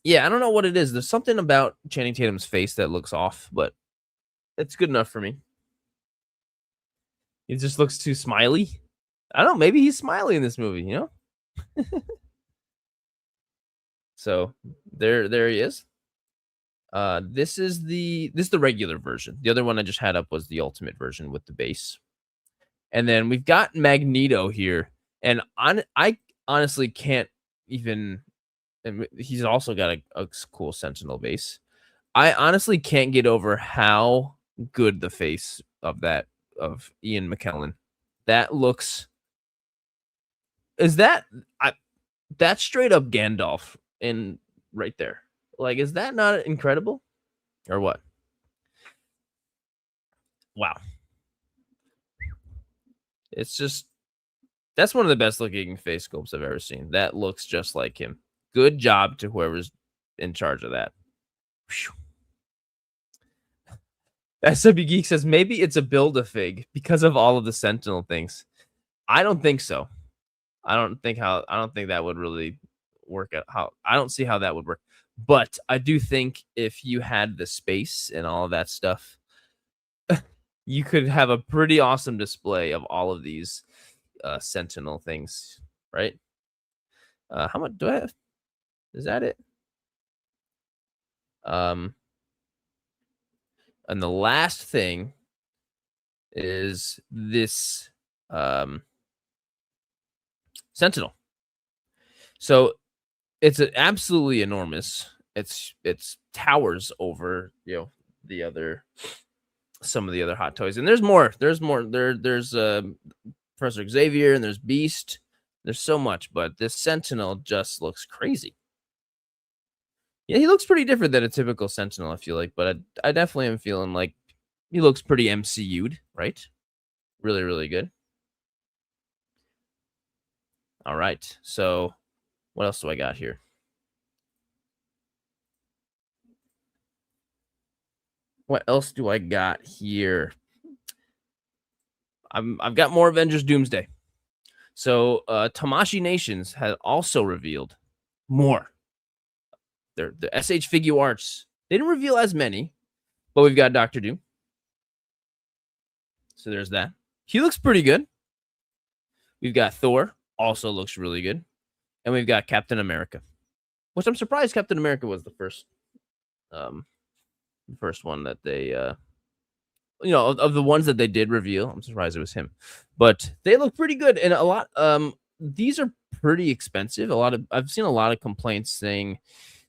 Yeah, I don't know what it is. There's something about Channing Tatum's face that looks off, but it's good enough for me. He just looks too smiley. I don't know. Maybe he's smiley in this movie, So there he is. This is the regular version. The other one I just had up was the ultimate version with the base. And then we've got Magneto here, and I honestly can't even. And he's also got a cool Sentinel base. I honestly can't get over how good the face of Ian McKellen. That looks. That's straight up Gandalf in right there. Like, is that not incredible? Or what? wow. It's just that's one of the best looking face sculpts I've ever seen. That looks just like him. Good job to whoever's in charge of that. Whew. SW Geek says maybe it's a Build-A-Fig because of all of the Sentinel things. I don't think so. I don't think that would really work out. I don't see how that would work. But I do think if you had the space and all of that stuff, you could have a pretty awesome display of all of these Sentinel things, right? How much do I have? Is that it? And the last thing is this Sentinel. So it's absolutely enormous. It's towers over some of the other hot toys, and there's more. There's Professor Xavier and there's Beast. There's so much, but this Sentinel just looks crazy. Yeah, he looks pretty different than a typical Sentinel, I feel like, but I definitely am feeling like he looks pretty MCU'd, right? Really, really good. All right, so what else do I got here? What else do I got here? I've got more Avengers Doomsday. So Tamashii Nations has also revealed more. The SH Figure Arts. They didn't reveal as many, but we've got Doctor Doom. So there's that. He looks pretty good. We've got Thor. Also looks really good. And we've got Captain America, which I'm surprised Captain America was the first one that they of the ones that they did reveal. I'm surprised it was him. But they look pretty good, and a lot these are pretty expensive. I've seen a lot of complaints saying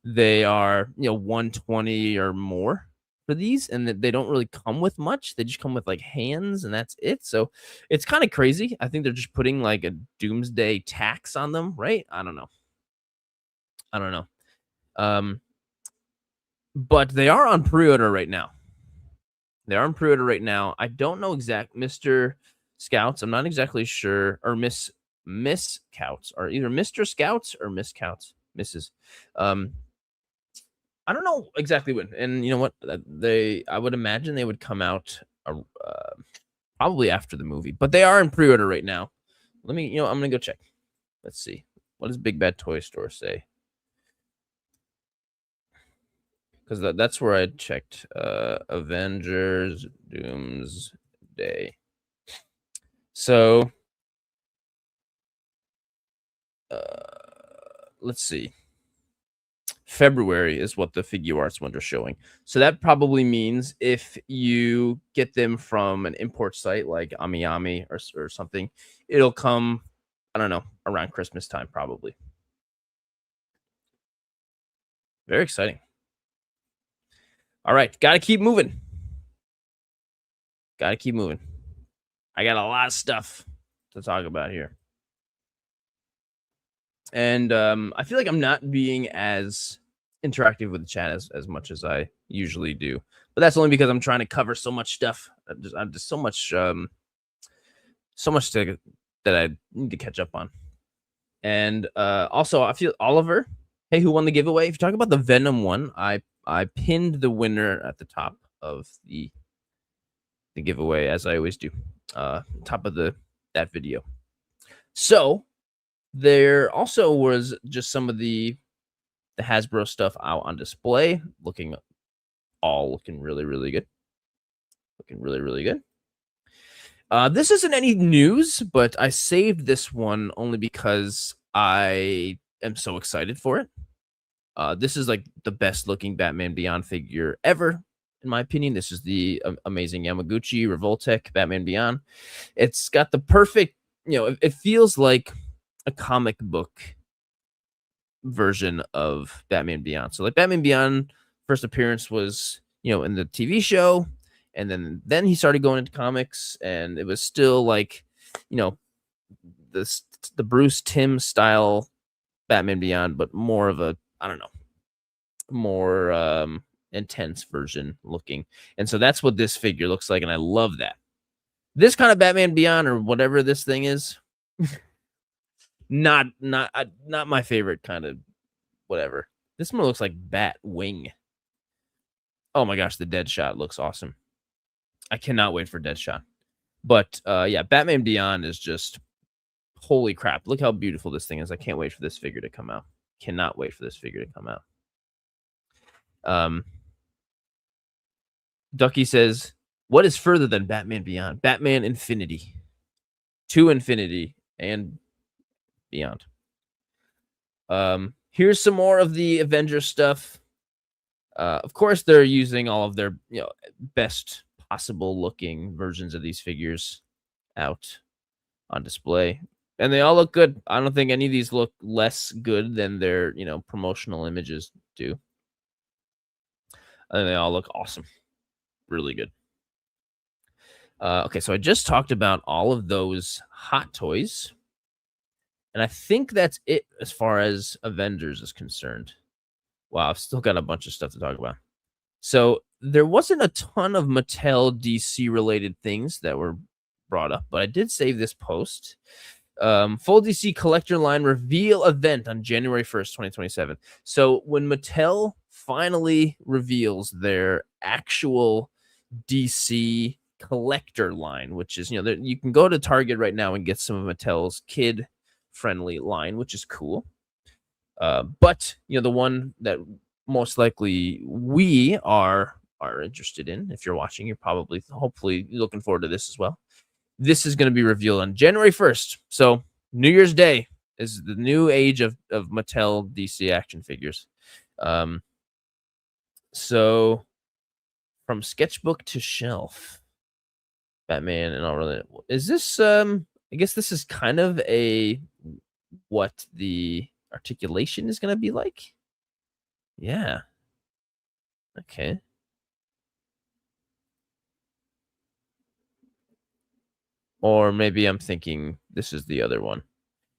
they are, $120 or more for these, and that they don't really come with much. They just come with like hands, and that's it. So it's kind of crazy. I think they're just putting like a doomsday tax on them, right? I don't know. But they are on pre-order right now. I don't know exact Mr. Scouts. I'm not exactly sure, or Miss Scouts, or either Mr. Scouts or Miss Scouts, Mrs. I don't know exactly when. And you know what? I would imagine they would come out probably after the movie, but they are in pre-order right now. I'm gonna go check. Let's see. What does Big Bad Toy Store say? Because that's where I checked. Avengers Doomsday. So let's see. February is what the Figure Arts ones are showing. So that probably means if you get them from an import site like AmiAmi or something, it'll come, I don't know, around Christmas time probably. Very exciting. All right, got to keep moving. I got a lot of stuff to talk about here. And I feel like I'm not being as interactive with the chat as much as I usually do. But that's only because I'm trying to cover so much stuff. I'm just so much that I need to catch up on. And also, I feel Oliver, hey, who won the giveaway? If you talk about the Venom one, I pinned the winner at the top of the giveaway, as I always do, top of that video. So there also was just some of the Hasbro stuff out on display, looking really, really good. This isn't any news, but I saved this one only because I am so excited for it. This is like the best looking Batman Beyond figure ever, in my opinion. This is the amazing Yamaguchi Revoltech Batman Beyond. It's got the perfect, it feels like a comic book version of Batman Beyond. So like Batman Beyond first appearance was, in the TV show, and then he started going into comics, and it was still like, the Bruce Timm style Batman Beyond, but more of a, I don't know, more intense version looking. And so that's what this figure looks like, and I love that. This kind of Batman Beyond or whatever this thing is, not my favorite kind of whatever. This one looks like Batwing. Oh my gosh, the Deadshot looks awesome. I cannot wait for Deadshot. But yeah, Batman Beyond is just holy crap. Look how beautiful this thing is. I can't wait for this figure to come out. Cannot wait for this figure to come out. Ducky says, what is further than Batman Beyond? Batman Infinity. To Infinity and beyond. Here's some more of the Avengers stuff. Of course, they're using all of their best possible looking versions of these figures out on display, and they all look good. I don't think any of these look less good than their promotional images do. And they all look awesome, really good. Okay, so I just talked about all of those Hot Toys, and I think that's it as far as Avengers is concerned. Wow, I've still got a bunch of stuff to talk about. So there wasn't a ton of Mattel DC related things that were brought up, but I did save this post. Full DC collector line reveal event on January 1st, 2027. So when Mattel finally reveals their actual DC collector line, which is, you can go to Target right now and get some of Mattel's kid friendly line, which is cool. But the one that most likely we are interested in, if you're watching, you're probably hopefully looking forward to this as well. This is going to be revealed on January 1st. So New Year's Day is the new age of Mattel DC action figures. So from sketchbook to shelf, Batman and all really. Is this I guess this is kind of what the articulation is going to be like. Yeah. Okay. Or maybe I'm thinking this is the other one.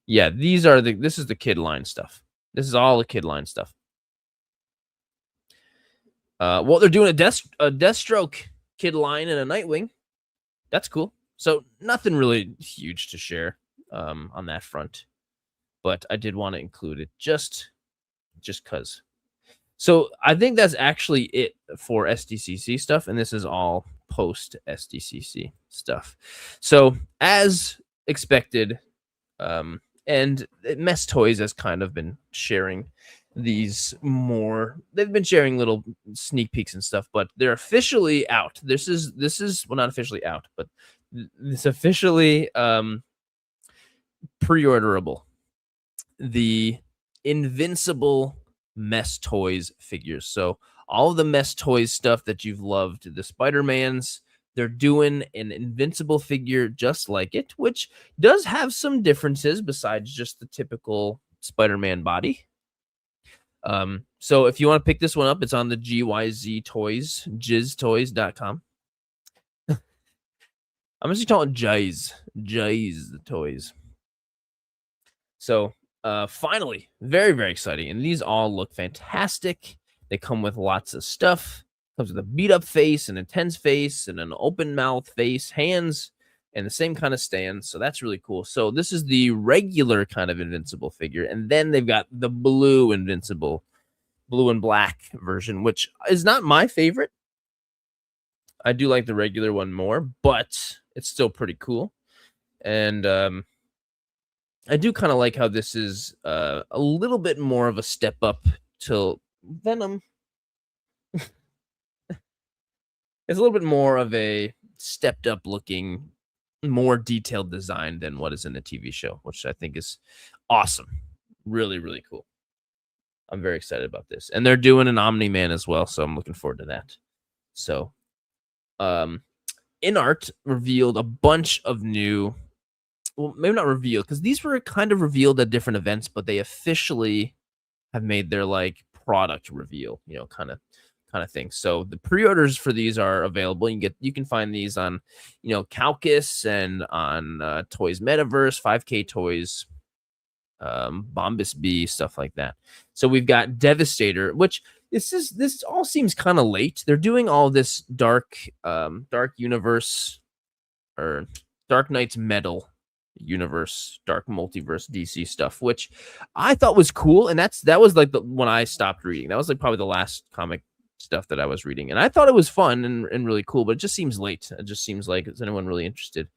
Yeah, this is the kid line stuff. This is all the kid line stuff. Well, they're doing a Deathstroke kid line and a Nightwing. That's cool. So nothing really huge to share on that front. But I did want to include it just because. So I think that's actually it for SDCC stuff, and this is all post SDCC stuff. So as expected, and Mess Toys has kind of been sharing these more. They've been sharing little sneak peeks and stuff, but they're officially out. This is well, not officially out, but it's officially pre-orderable. The Invincible Mess Toys figures. So all of the Mess Toys stuff that you've loved, the Spider-Mans, they're doing an Invincible figure just like it, which does have some differences besides just the typical Spider-Man body. So if you want to pick this one up, it's on the GYZ Toys, jizztoys.com. I'm just calling it Jizz Toys. So finally, very, very exciting. And these all look fantastic. They come with lots of stuff. Comes with a beat up face, an intense face, and an open mouth face, hands, and the same kind of stand. So that's really cool. So this is the regular kind of Invincible figure. And then they've got the blue Invincible, blue and black version, which is not my favorite. I do like the regular one more, but it's still pretty cool. And I do kind of like how this is a little bit more of a step up to Venom. It's a little bit more of a stepped up looking, more detailed design than what is in the TV show, which I think is awesome. Really, really cool. I'm very excited about this. And they're doing an Omni-Man as well, so I'm looking forward to that. So, InArt revealed a bunch of new, well, maybe not revealed, because these were kind of revealed at different events, but they officially have made their like product reveal, kind of thing. So the pre-orders for these are available. You can find these on, Calcus and on Toys Metaverse, 5K Toys, Bombus B, stuff like that. So we've got Devastator, which This all seems kind of late. They're doing all this dark universe or Dark Knight's Metal universe, dark multiverse DC stuff, which I thought was cool. And that was like the when I stopped reading. That was like probably the last comic stuff that I was reading. And I thought it was fun and really cool, but it just seems late. It just seems like is anyone really interested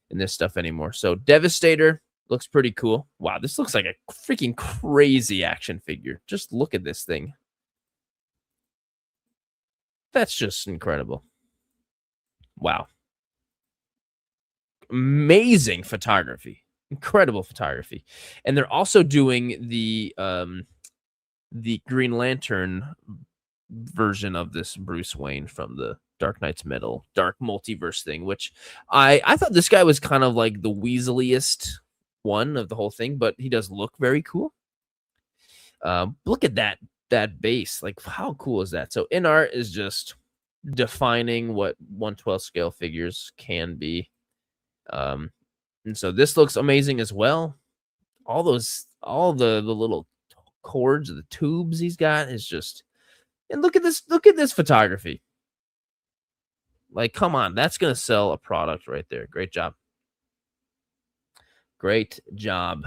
in this stuff anymore? So Devastator looks pretty cool. Wow, this looks like a freaking crazy action figure. Just look at this thing. That's just incredible. Wow. Amazing photography. Incredible photography. And they're also doing the Green Lantern version of this Bruce Wayne from the Dark Knight's Metal dark multiverse thing, which I thought this guy was kind of like the weaseliest one of the whole thing, but he does look very cool. Look at that base. Like, how cool is that? So in art is just defining what 1/12 scale figures can be. And so this looks amazing as well. All the little cords, the tubes he's got is just, and look at this photography. Like, come on, that's gonna sell a product right there. Great job. Great job.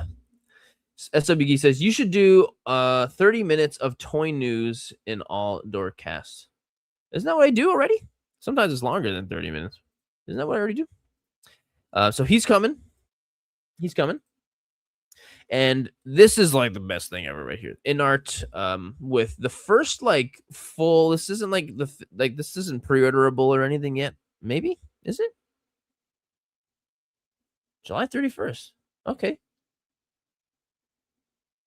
SWG says you should do 30 minutes of toy news in all Dork casts. Isn't that what I do already? Sometimes it's longer than 30 minutes. Isn't that what I already do? So he's coming. He's coming. And this is like the best thing ever right here. In art, with the first like full, this isn't like this isn't pre-orderable or anything yet. Maybe? Is it? July 31st. Okay.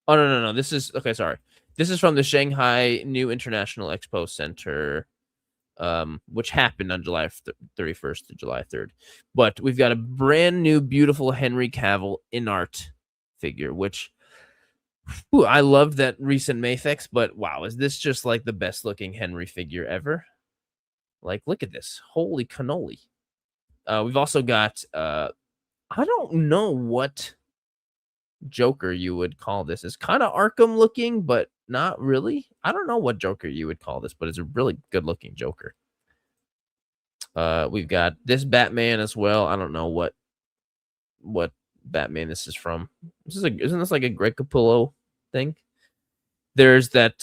Oh no. This is okay, sorry. This is from the Shanghai New International Expo Center, which happened on July 31st to July 3rd. But we've got a brand new, beautiful Henry Cavill in art figure, which I loved that recent Mafex, but wow, is this just like the best looking Henry figure ever? Like, look at this. Holy cannoli. We've also got, I don't know what Joker you would call this. It's kind of Arkham looking, but not really. I don't know what Joker you would call this, but it's a really good looking Joker. We've got this Batman as well. I don't know what Batman this is from. Isn't this like a Greg Capullo thing? There's that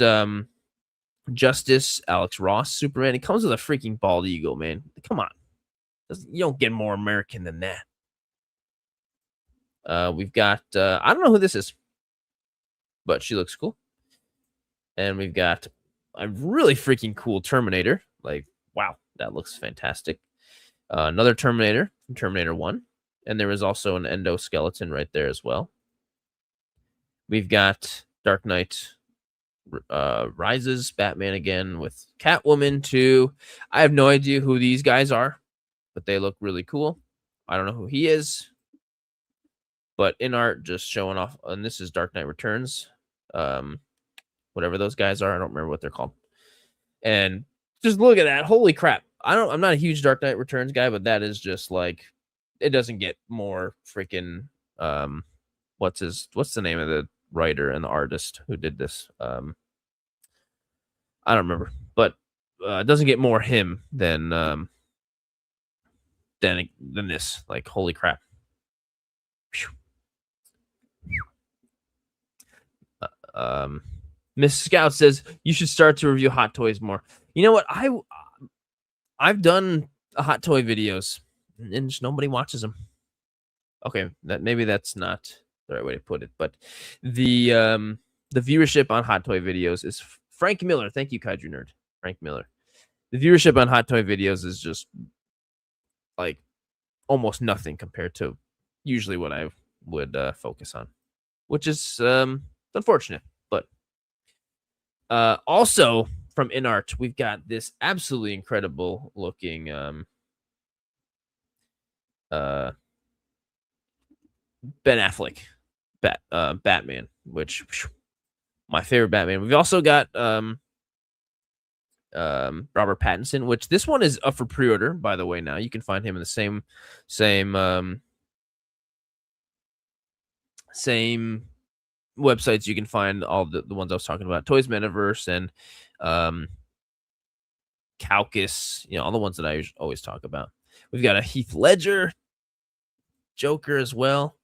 Justice Alex Ross Superman. He comes with a freaking bald eagle, man. Come on. You don't get more American than that. We've got I don't know who this is, but she looks cool. And we've got a really freaking cool Terminator. Like, wow, that looks fantastic. Another Terminator from Terminator 1. And there is also an endoskeleton right there as well. We've got Dark Knight Rises, Batman again with Catwoman too. I have no idea who these guys are, but they look really cool. I don't know who he is. But in art, just showing off, and this is Dark Knight Returns. Whatever those guys are, I don't remember what they're called. And just look at that. Holy crap. I'm not a huge Dark Knight Returns guy, but that is just like, it doesn't get more freaking what's the name of the writer and the artist who did this? I don't remember, but it doesn't get more him than this. Like, holy crap. Miss Scout says you should start to review Hot Toys more. You know what? I've done Hot Toy videos and just nobody watches them. Okay, maybe that's not the right way to put it, but the viewership on Hot Toy videos is Frank Miller. Thank you, Kaiju Nerd. Frank Miller. The viewership on Hot Toy videos is just like almost nothing compared to usually what I would focus on, which is unfortunate. But also from InArt, we've got this absolutely incredible looking Ben Affleck Batman, which my favorite Batman. We've also got Robert Pattinson, which this one is up for pre-order, by the way. Now you can find him in the same websites you can find all the ones I was talking about, Toys Metaverse and um, Caucus, all the ones that I always talk about. We've got a Heath Ledger Joker as well.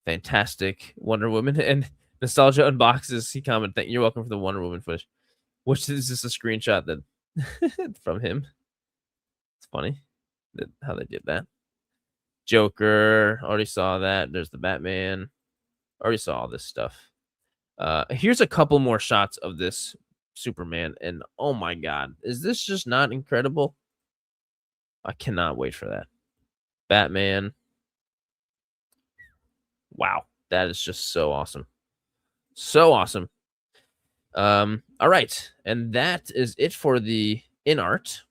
Fantastic Wonder Woman and Nostalgia Unboxes. He commented, "You're welcome for the Wonder Woman footage," which is just a screenshot that from him. It's funny how they did that. Joker, already saw that. There's the Batman. Already saw all this stuff. Here's a couple more shots of this Superman, and oh my god, is this just not incredible? I cannot wait for that. Batman. Wow, that is just so awesome. So awesome. All right, and that is it for the in art.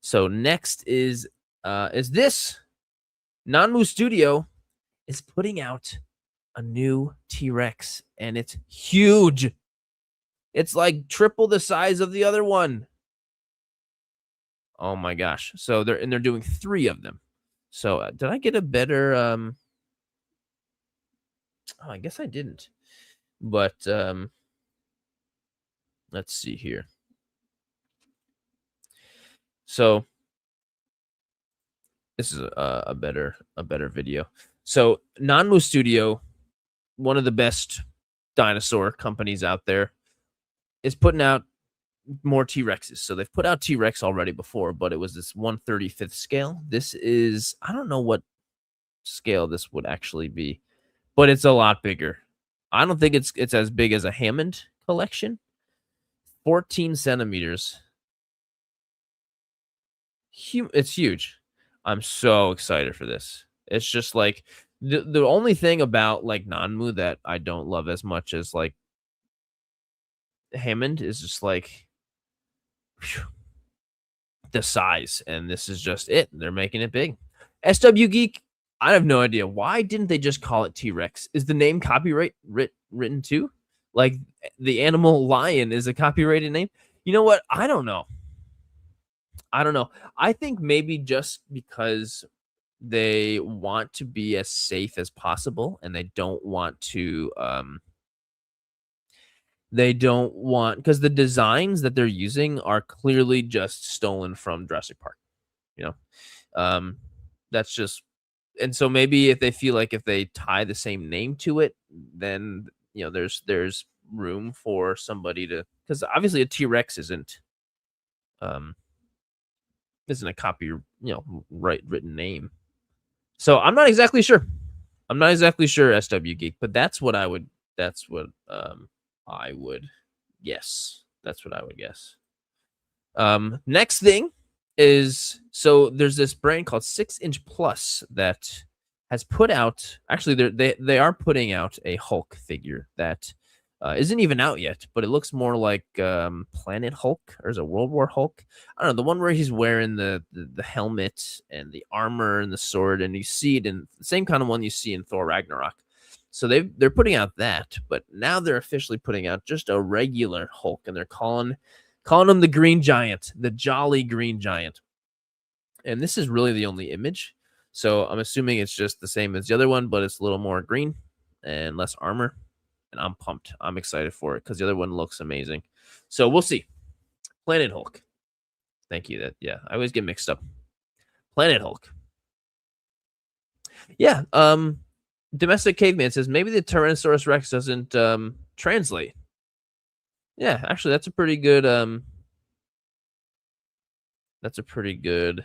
So next is this Nanmu Studio is putting out a new T-Rex, and it's huge. It's like triple the size of the other one. Oh my gosh. So they're doing 3 of them. So did I get a better oh, I guess I didn't. But let's see here. So this is a better video. So Nanmu Studio, one of the best dinosaur companies out there, is putting out more T-Rexes. So they've put out T-Rex already before, but it was this 1/35th scale. This is, I don't know what scale this would actually be, but it's a lot bigger. I don't think it's as big as a Hammond collection. 14 centimeters. It's huge. I'm so excited for this. It's just like the only thing about like Nanmu that I don't love as much as like Hammond is just like the size, and this is just it. They're making it big. SW Geek, I have no idea. Why didn't they just call it T-Rex? Is the name copyright written too? Like the animal lion is a copyrighted name? You know what? I don't know. I think maybe just because they want to be as safe as possible and they don't want because the designs that they're using are clearly just stolen from Jurassic Park, you know. That's just, and so maybe if they feel like if they tie the same name to it, then there's room for somebody to, because obviously a T-Rex isn't a copy, right written name. So I'm not exactly sure. SW Geek, but that's what I would guess. That's what I would guess. Next thing is, so there's this brand called 6-inch Plus that has put out, actually they are putting out a Hulk figure that isn't even out yet, but it looks more like Planet Hulk, or is it World War Hulk? I don't know, the one where he's wearing the helmet and the armor and the sword, and you see it in the same kind of one you see in Thor Ragnarok. So they're putting out that, but now they're officially putting out just a regular Hulk, and they're calling him the Green Giant, the Jolly Green Giant. And this is really the only image. So I'm assuming it's just the same as the other one, but it's a little more green and less armor. And I'm pumped. I'm excited for it because the other one looks amazing. So we'll see. Planet Hulk. Thank you. I always get mixed up. Planet Hulk. Yeah. Domestic Caveman says maybe the Tyrannosaurus Rex doesn't translate. Yeah, actually, that's a pretty good. That's a pretty good.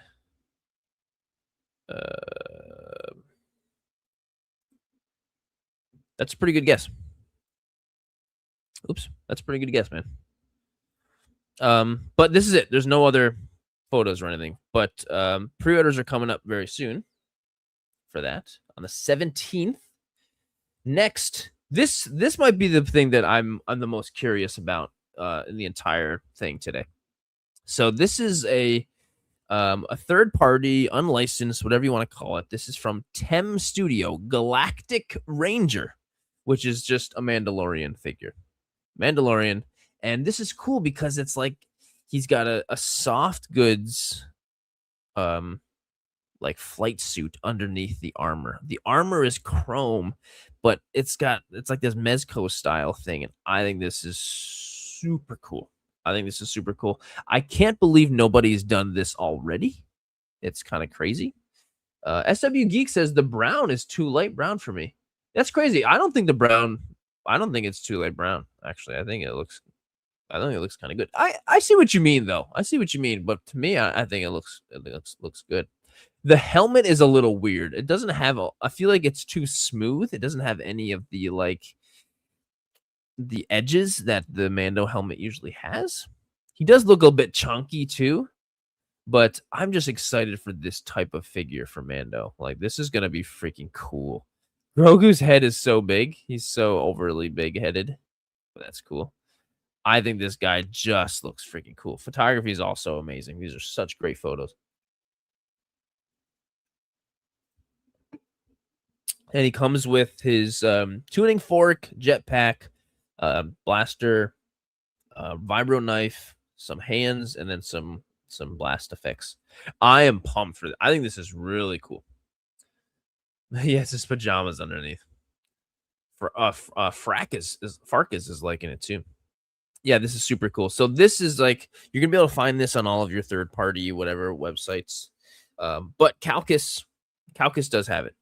That's a pretty good guess. Oops, that's a pretty good guess, man. But this is it. There's no other photos or anything. But pre-orders are coming up very soon for that on the 17th. Next, this might be the thing that I'm the most curious about in the entire thing today. So this is a third party, unlicensed, whatever you want to call it. This is from Tem Studio, Galactic Ranger, which is just a Mandalorian figure. Mandalorian. And this is cool because it's like he's got a soft goods like flight suit underneath the armor. The armor is chrome, but it's like this Mezco style thing, and I think this is super cool. I think this is super cool. I can't believe nobody's done this already. It's kind of crazy. SW Geek says the brown is too light brown for me. That's crazy. I don't think the brown. I don't think it's too light brown. Actually, I think it looks kind of good. I see what you mean though. I see what you mean, but to me, I think it looks good. The helmet is a little weird. It doesn't have I feel like it's too smooth. It doesn't have any of the the edges that the Mando helmet usually has. He does look a bit chunky too, but I'm just excited for this type of figure for Mando. Like, this is gonna be freaking cool. Grogu's head is so big. He's so overly big-headed. But that's cool. I think this guy just looks freaking cool. Photography is also amazing. These are such great photos. And he comes with his tuning fork, jetpack, blaster, vibro knife, some hands, and then some blast effects. I am pumped for that. I think this is really cool. Yes, his pajamas underneath. For Farkas is liking it too. Yeah, this is super cool. So this is like, you're gonna be able to find this on all of your third party whatever websites. But Calcus does have it.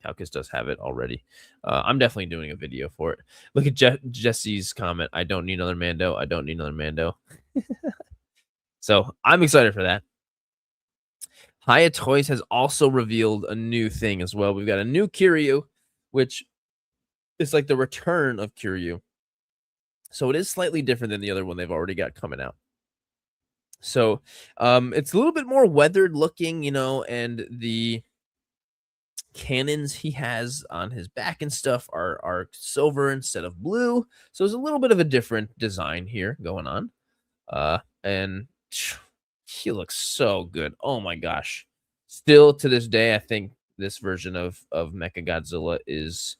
Calcus does have it already. I'm definitely doing a video for it. Look at Jesse's comment. I don't need another Mando. I don't need another Mando. So I'm excited for that. Hiya Toys has also revealed a new thing as well. We've got a new Kiryu, which is like the return of Kiryu. So it is slightly different than the other one they've already got coming out. So it's a little bit more weathered looking, and the cannons he has on his back and stuff are silver instead of blue. So there's a little bit of a different design here going on. And he looks so good. Oh my gosh. Still to this day, I think this version of Mechagodzilla is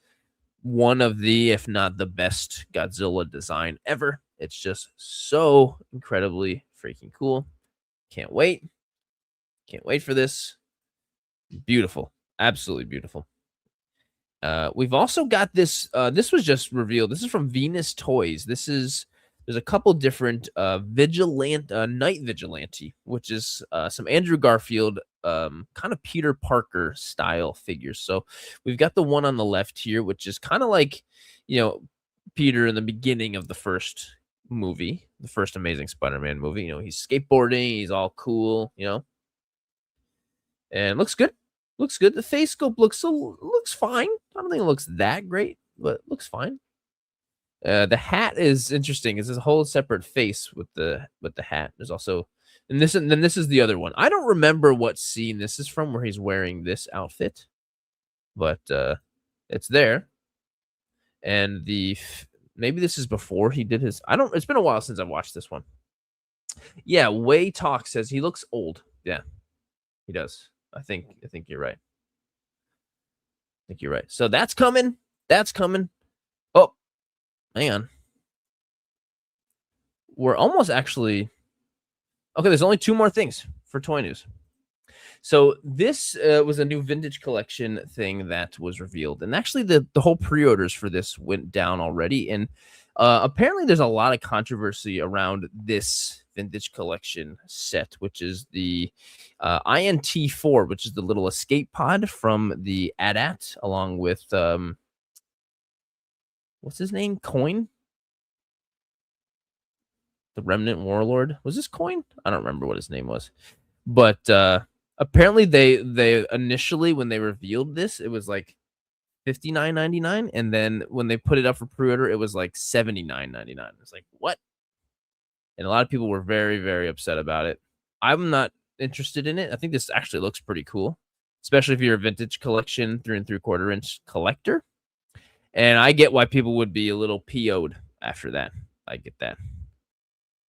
one of the, if not the best Godzilla design ever. It's just so incredibly freaking cool. Can't wait. Can't wait for this. Beautiful. Absolutely beautiful. We've also got this. This was just revealed. This is from Venus Toys. There's a couple different Night Vigilante, which is some Andrew Garfield, kind of Peter Parker style figures. So we've got the one on the left here, which is kind of like, Peter in the beginning of the first movie, the first Amazing Spider-Man movie. He's skateboarding, he's all cool, and looks good. Looks good. The face sculpt looks fine. I don't think it looks that great, but it looks fine. The hat is interesting. It's a whole separate face with the hat. There's also, and then this is the other one. I don't remember what scene this is from where he's wearing this outfit, but it's there. And maybe this is before he did his. It's been a while since I've watched this one. Yeah, Way Talk says he looks old. Yeah, he does. I think you're right. I think you're right. So that's coming. That's coming. Oh, hang on. We're almost actually. Okay, there's only 2 more things for toy news. So this was a new vintage collection thing that was revealed, and actually the whole pre-orders for this went down already, and apparently there's a lot of controversy around this vintage collection set, which is the INT4, which is the little escape pod from the AT-AT, along with what's his name? Coin? The Remnant Warlord? Was this Coin? I don't remember what his name was. But apparently they initially, when they revealed this, it was like $59.99, and then when they put it up for pre-order, it was like $79.99. It's like, what? And a lot of people were very, very upset about it. I'm not interested in it. I think this actually looks pretty cool, especially if you're a vintage collection 3 3/4 inch collector. And I get why people would be a little PO'd after that. I get that.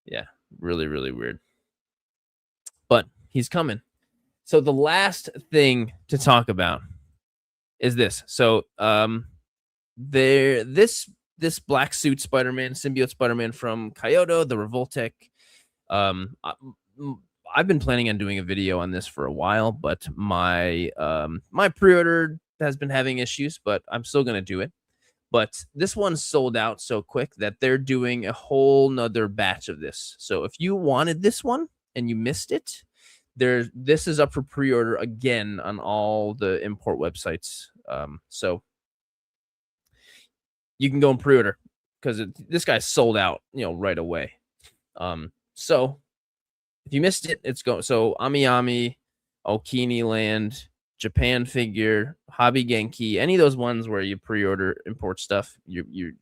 Yeah, really, really weird. But he's coming. So the last thing to talk about is this. So this black suit Spider-Man, symbiote Spider-Man from Kyoto, the Revoltech. I've been planning on doing a video on this for a while, but my pre-order has been having issues, but I'm still gonna do it. But this one sold out so quick that they're doing a whole nother batch of this. So if you wanted this one and you missed it, this is up for pre-order again on all the import websites. So you can go and pre-order because this guy sold out, right away. So if you missed it, it's going. So Ami Ami, Okini Land, Japan Figure, Hobby Genki, any of those ones where you pre-order import stuff,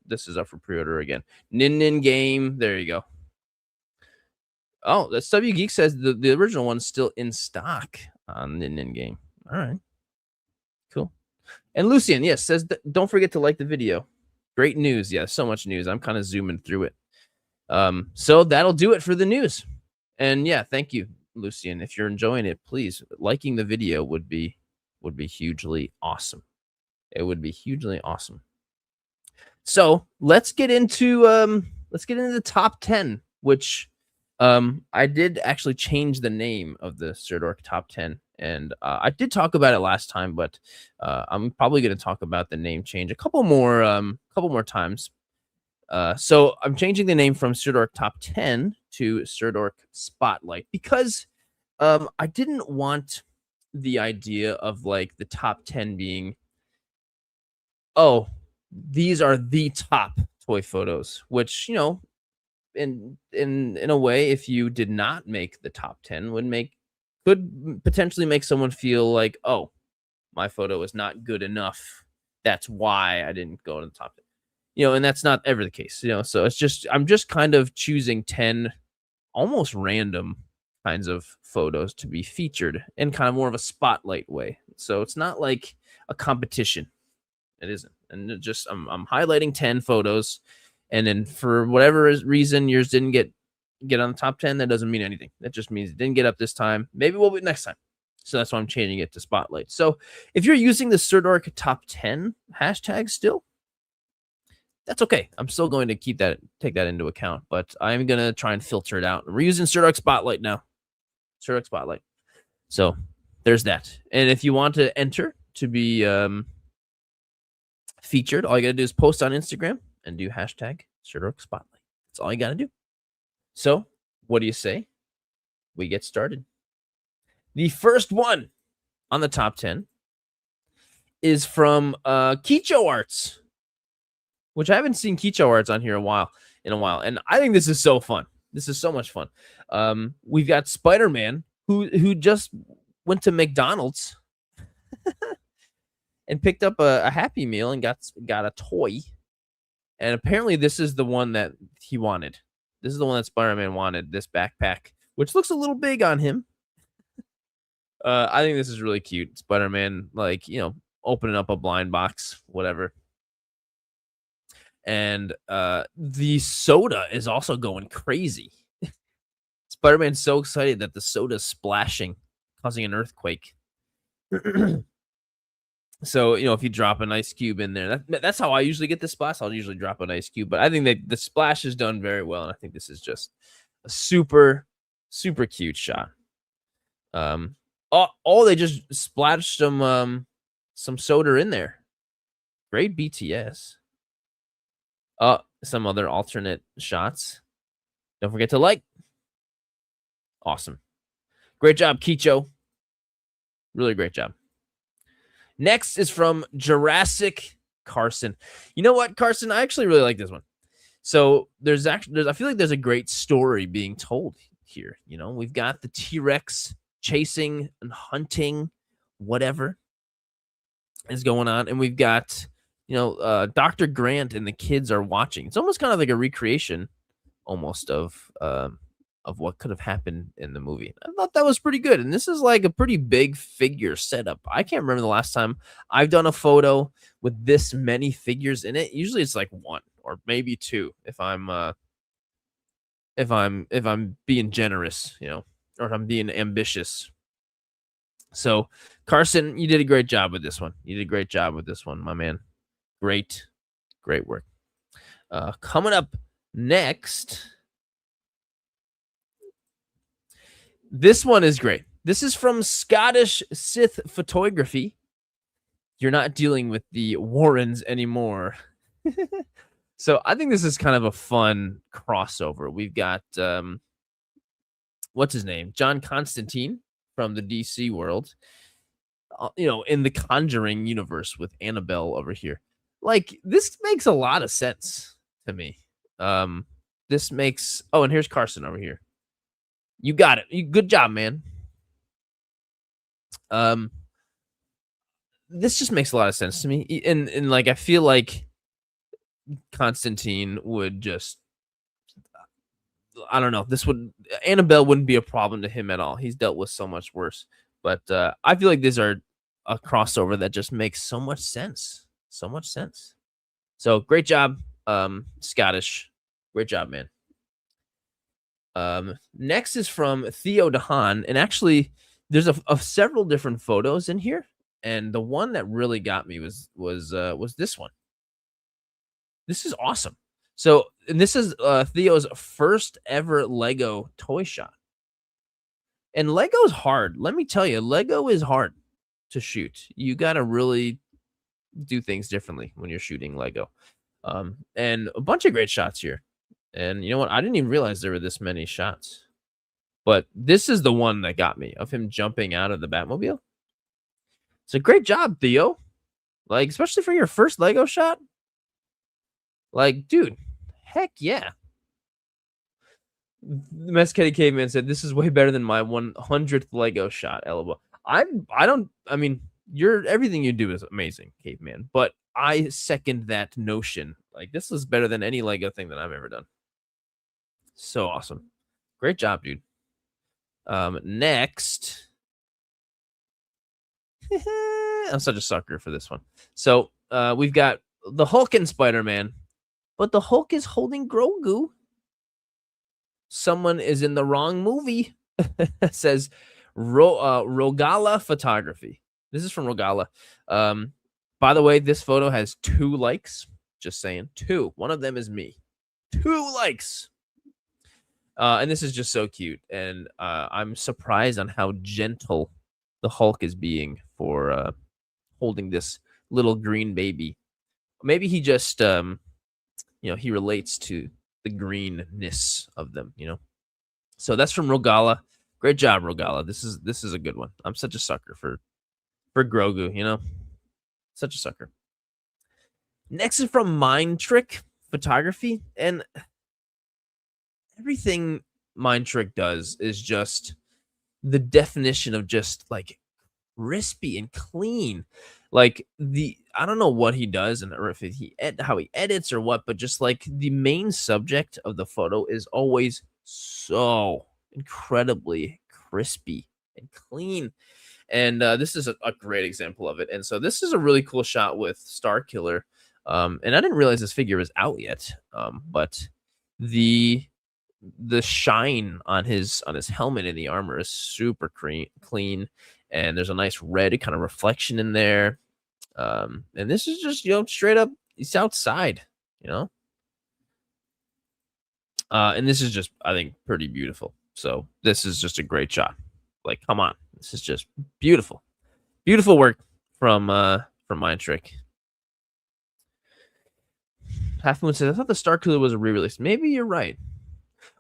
this is up for pre-order again. Nin Game, there you go. Oh, that's W Geek says the original one's still in stock on Nin Game. All right, cool. And Lucian, yes, says don't forget to like the video. Great news, yeah, so much news. I'm kind of zooming through it. So that'll do it for the news. And yeah, thank you, Lucian. If you're enjoying it, please liking the video would be hugely awesome. It would be hugely awesome. So let's get into the top 10, which I did actually change the name of the Sirdork top 10, and I did talk about it last time, but I'm probably going to talk about the name change a couple more times. So I'm changing the name from Sirdork Top 10 to Sirdork Spotlight because I didn't want the idea of like the top 10 being, oh, these are the top toy photos, which, in a way, if you did not make the top 10 could potentially make someone feel like, oh, my photo is not good enough. That's why I didn't go to the top 10. And that's not ever the case, so I'm just kind of choosing 10 almost random kinds of photos to be featured in kind of more of a spotlight way. So it's not like a competition. It isn't. And I'm highlighting 10 photos, and then for whatever reason yours didn't get on the top 10, that doesn't mean anything. That just means it didn't get up this time. Maybe we'll be next time. So that's why I'm changing it to Spotlight. So if you're using the Sirdork top 10 hashtag still, that's okay. I'm still going to take that into account, but I'm going to try and filter it out. We're using Sirdork Spotlight now. Sirdork Spotlight. So there's that. And if you want to enter to be featured, all you got to do is post on Instagram and do hashtag Sirdork Spotlight. That's all you got to do. So what do you say? We get started. The first one on the top 10 is from Kicho Arts, which I haven't seen Kicho Arts on here in a while. And I think this is so fun. This is so much fun. We've got Spider-Man who just went to McDonald's and picked up a Happy Meal and got a toy. And apparently this is the one that he wanted. This is the one that Spider-Man wanted, this backpack, which looks a little big on him. I think this is really cute. Spider-Man, opening up a blind box, whatever. And the soda is also going crazy. Spider-Man's so excited that the soda's splashing, causing an earthquake. So, if you drop an ice cube in there, that's how I usually get the splash. I'll usually drop an ice cube, but I think that the splash is done very well, and I think this is just a super, super cute shot. They just splashed some soda in there. Great BTS. Some other alternate shots. Don't forget to like. Awesome. Great job, Kicho. Really great job. Next is from Jurassic Carson. You know what, Carson? I actually really like this one. So I feel like there's a great story being told here. We've got the T-Rex chasing and hunting, whatever is going on, and we've got Dr. Grant and the kids are watching. It's almost kind of like a recreation, almost of what could have happened in the movie. I thought that was pretty good, and this is like a pretty big figure setup. I can't remember the last time I've done a photo with this many figures in it. Usually it's like one or maybe two if I'm being generous, or if I'm being ambitious. So Carson, you did a great job with this one. My man. Great work. Coming up next This one is great. This is from Scottish Sith Photography. You're not dealing with the Warrens anymore. So I think this is kind of a fun crossover. We've got what's his name? John Constantine from the DC world. In the Conjuring universe with Annabelle over here. Like this makes a lot of sense to me. This makes and here's Carson over here. You got it. Good job, man. This just makes a lot of sense to me. And like I feel like Constantine would just I don't know. Annabelle wouldn't be a problem to him at all. He's dealt with so much worse. But I feel like these are a crossover that just makes so much sense. So much sense. So great job, Scottish. Great job, man. Next is from Theo DeHaan, and actually, there's a several different photos in here, and the one that really got me was this one. This is awesome. So, and this is Theo's first ever Lego toy shot, and Lego's hard. Let me tell you, Lego is hard to shoot. You got to really do things differently when you're shooting Lego, and a bunch of great shots here. And you know what? I didn't even realize there were this many shots. But this is the one that got me of him jumping out of the Batmobile. It's a great job, Theo. Like, especially for your first Lego shot. Like, dude, heck yeah. The Mesquite Caveman said, this is way better than my 100th Lego shot, LOL. Everything you do is amazing, Caveman. But I second that notion. Like, this is better than any Lego thing that I've ever done. So awesome. Great job, dude. Next. I'm such a sucker for this one. So we've got the Hulk and Spider-Man, but the Hulk is holding Grogu. Someone is in the wrong movie. Says Rogala Photography. This is from Rogala. By the way, this photo has 2 likes. Just saying, 2. One of them is me. 2 likes. And this is just so cute. And I'm surprised on how gentle the Hulk is being for holding this little green baby. Maybe he just, he relates to the greenness of them, So that's from Rogala. Great job, Rogala. This is a good one. I'm such a sucker for Grogu, Such a sucker. Next is from Mind Trick Photography. And everything Mind Trick does is just the definition of just like crispy and clean. Like I don't know what he does or if how he edits or what, but just like the main subject of the photo is always so incredibly crispy and clean. And this is a great example of it. And so this is a really cool shot with Starkiller. And I didn't realize this figure was out yet. But the shine on his helmet and the armor is super clean, and there's a nice red kind of reflection in there. And this is just straight up, it's outside, and this is just, I think, pretty beautiful. So this is just a great shot. Like, come on, this is just beautiful work from Mind Trick. Half Moon says, I thought the Starkiller was a re-release. Maybe you're right.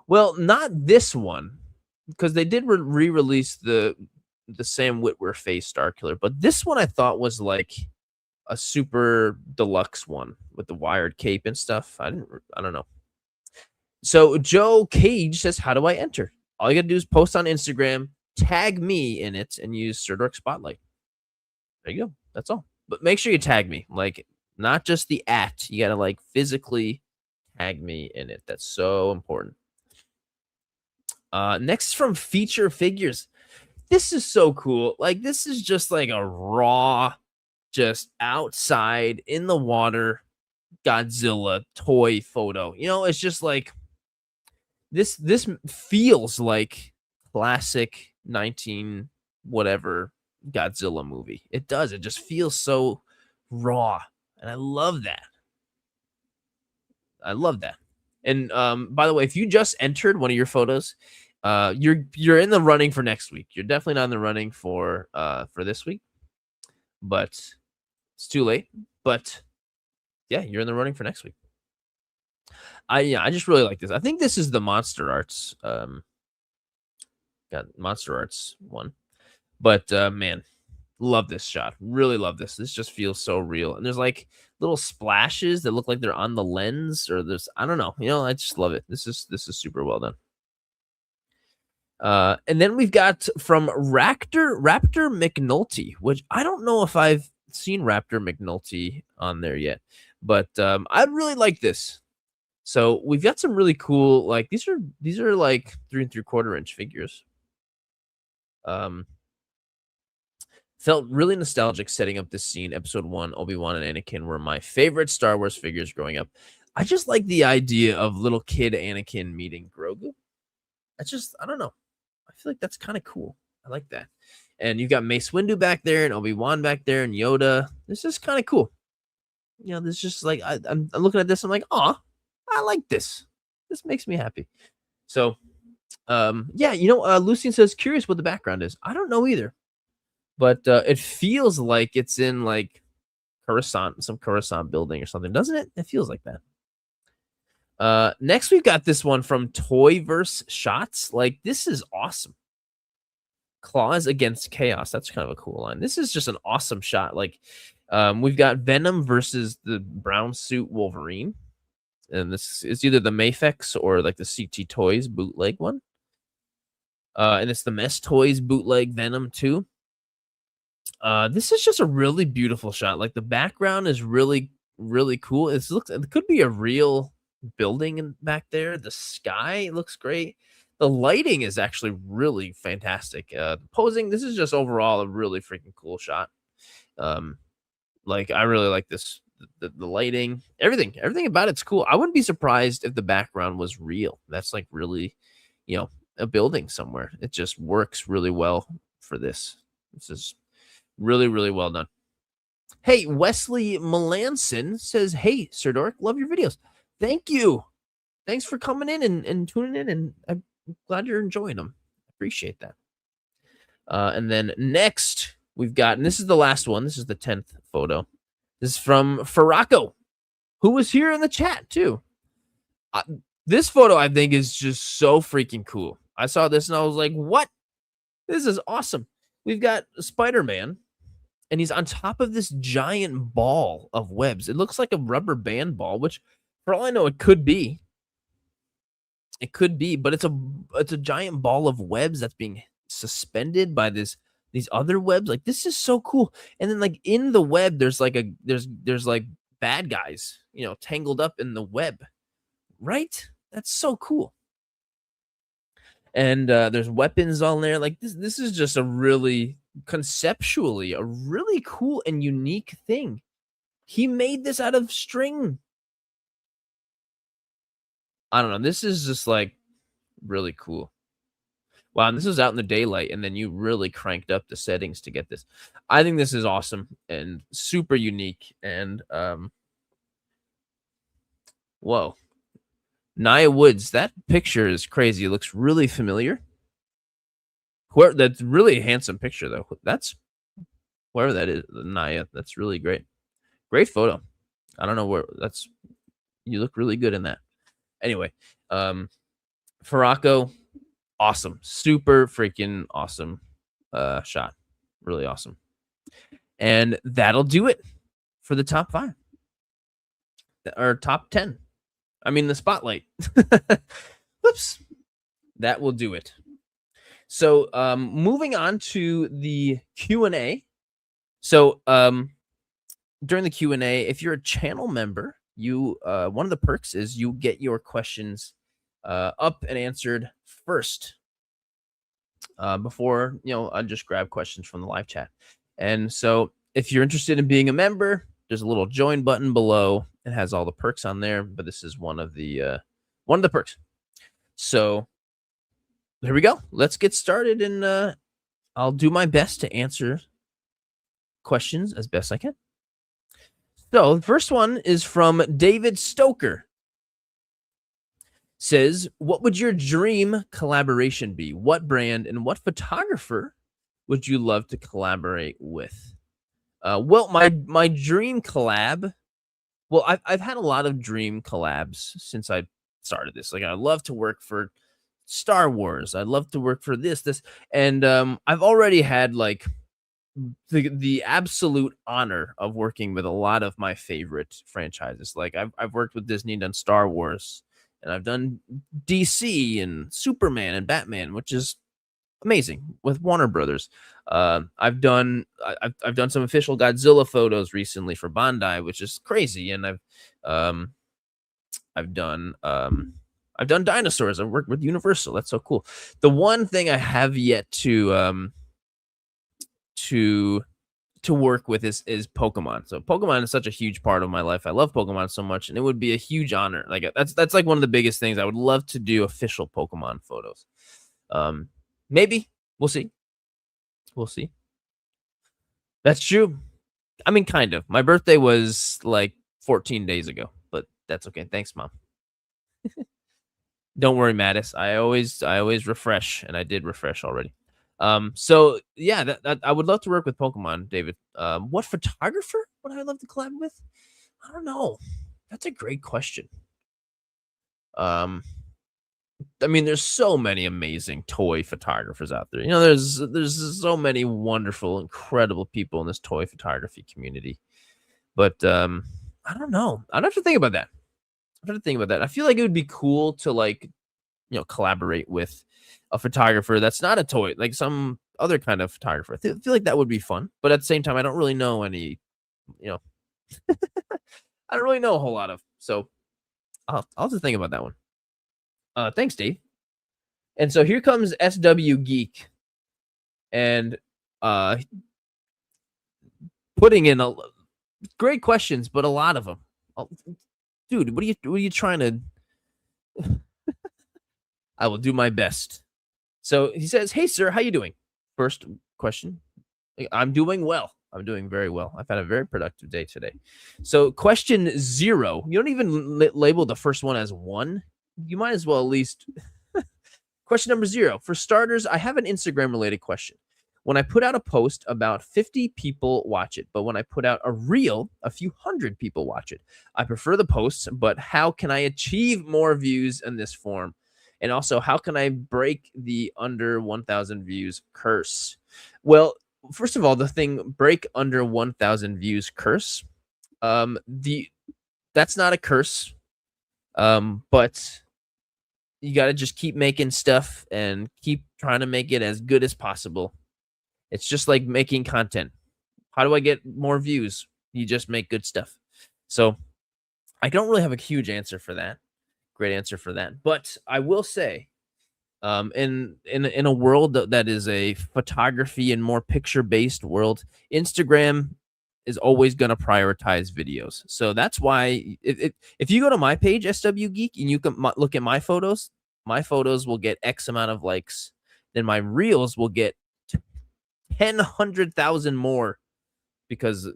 Well, not this one, because they did re-release the Sam Witwer face Starkiller, but this one I thought was like a super deluxe one with the wired cape and stuff. I don't know. So Joe Cage says, how do I enter? All you gotta do is post on Instagram, tag me in it, and use Sirdork Spotlight. There you go. That's all. But make sure you tag me, like not just the @ You gotta like physically tag me in it. That's so important. Next from Feature Figures. This is so cool. Like, this is just like a raw, just outside in the water Godzilla toy photo. It's just like this feels like classic 19 whatever Godzilla movie. It does. It just feels so raw. And I love that. And by the way, if you just entered one of your photos You're in the running for next week. You're definitely not in the running for this week, but it's too late. But yeah, you're in the running for next week. I just really like this. I think this is the Monster Arts got Monster Arts one. But man, love this shot. Really love this. This just feels so real. And there's like little splashes that look like they're on the lens, or there's, I don't know. I just love it. This is super well done. And then we've got from Raptor McNulty, which I don't know if I've seen Raptor McNulty on there yet, but I really like this. So we've got some really cool, like these are like 3 3/4 inch figures. Felt really nostalgic setting up this scene. Episode 1, Obi-Wan and Anakin were my favorite Star Wars figures growing up. I just like the idea of little kid Anakin meeting Grogu. I don't know. I feel like that's kind of cool. I like that. And you've got Mace Windu back there and Obi-Wan back there and Yoda. This is kind of cool. This just like, I'm looking at this. I'm like, oh, I like this. This makes me happy. So, yeah, Lucien says, curious what the background is. I don't know either. But it feels like it's in like Coruscant, some Coruscant building or something, doesn't it? It feels like that. Next, we've got this one from Toyverse Shots. Like, this is awesome. Claws Against Chaos. That's kind of a cool line. This is just an awesome shot. Like, we've got Venom versus the brown suit Wolverine. And this is either the Mafex or like the CT Toys bootleg one. And it's the Mess Toys bootleg Venom too. This is just a really beautiful shot. Like the background is really, really cool. It could be a real building back there. The sky looks great. The lighting is actually really fantastic. Posing, this is just overall a really freaking cool shot. Like I really like this. The lighting, everything about it's cool. I wouldn't be surprised if the background was real. That's like really, a building somewhere. It just works really well for this. This is really, really well done. Hey, Wesley Melanson says, hey, Sirdork, love your videos. Thank you. Thanks for coming in and tuning in, and I'm glad you're enjoying them. Appreciate that. And then next, we've got, and this is the last one. This is the 10th photo. This is from Farako, who was here in the chat too. This photo, I think, is just so freaking cool. I saw this and I was like, what? This is awesome. We've got Spider-Man, and he's on top of this giant ball of webs. It looks like a rubber band ball, which, for all I know, it could be. It could be, but it's a giant ball of webs that's being suspended by these other webs. Like, this is so cool. And then like in the web, there's like bad guys, tangled up in the web. Right? That's so cool. And there's weapons on there. Like this is just conceptually a really cool and unique thing. He made this out of string. I don't know. This is just like really cool. Wow, and this was out in the daylight, and then you really cranked up the settings to get this. I think this is awesome and super unique. And whoa, Nia Woods, that picture is crazy. It looks really familiar. That's really a handsome picture, though. That's wherever that is, Nia. That's really great. Great photo. I don't know where that's. You look really good in that. Anyway, Farako. Awesome. Super freaking awesome shot. Really awesome. And that'll do it for the top 5. Or top 10. I mean, the spotlight. Whoops. That will do it. So moving on to the Q&A. So during the Q&A, if you're a channel member, you one of the perks is you get your questions up and answered first before I just grab questions from the live chat. And so if you're interested in being a member, there's a little join button below. It has all the perks on there, but this is one of the perks. So here we go. Let's get started, and I'll do my best to answer questions as best I can. So the first one is from David Stoker. says, what would your dream collaboration be? What brand and what photographer would you love to collaborate with? Well, my dream collab. Well, I've had a lot of dream collabs since I started this. Like, I love to work for Star Wars. I'd love to work for this, and I've already had like the absolute honor of working with a lot of my favorite franchises. Like, I've worked with Disney and done Star Wars, and I've done DC and Superman and Batman, which is amazing with Warner Brothers. I've done some official Godzilla photos recently for Bandai, which is crazy, and um I've done I've done dinosaurs. I've worked with Universal. That's so cool. The one thing I have yet to work with is Pokemon. So Pokemon is such a huge part of my life. I love Pokemon so much, and it would be a huge honor. Like, that's like one of the biggest things. I would love to do official Pokemon photos. Maybe we'll see. We'll see. That's true. I mean, kind of. My birthday was like 14 days ago, but that's okay. Thanks, Mom. Don't worry, Mattis. I always refresh, and I did refresh already. So yeah, that I would love to work with Pokemon, David. What photographer would I love to collab with? I don't know. That's a great question. Um, I mean, there's so many amazing toy photographers out there. There's so many wonderful, incredible people in this toy photography community. But I don't know. I'd have to think about that. I'd have to think about that. I feel like it would be cool to like, collaborate with a photographer that's not a toy, like some other kind of photographer. Feel like that would be fun. But at the same time, I don't really know any, you know, I don't really know a whole lot of. So I'll just think about that one. Thanks, Dave. And so here comes SW Geek, and uh, putting in great questions, but a lot of them. Dude, what are you trying to? I will do my best. So he says, "Hey, sir, how you doing?" First question. I'm doing well. I'm doing very well. I've had a very productive day today. So question 0. You don't even label the first one as 1. You might as well at least. Question number 0. For starters, I have an Instagram related question. When I put out a post, about 50 people watch it. But when I put out a reel, a few hundred people watch it. I prefer the posts, but how can I achieve more views in this form? And also, how can I break the under 1,000 views curse? Well, first of all, the thing break under 1,000 views curse. That's not a curse. But you got to just keep making stuff and keep trying to make it as good as possible. It's just like making content. How do I get more views? You just make good stuff. So I don't really have a huge answer for that. Great answer for that. But I will say, in a world that is a photography and more picture based world, Instagram is always going to prioritize videos. So that's why if you go to my page, SW Geek, and you can look at my photos will get X amount of likes. Then my reels will get 100,000 more because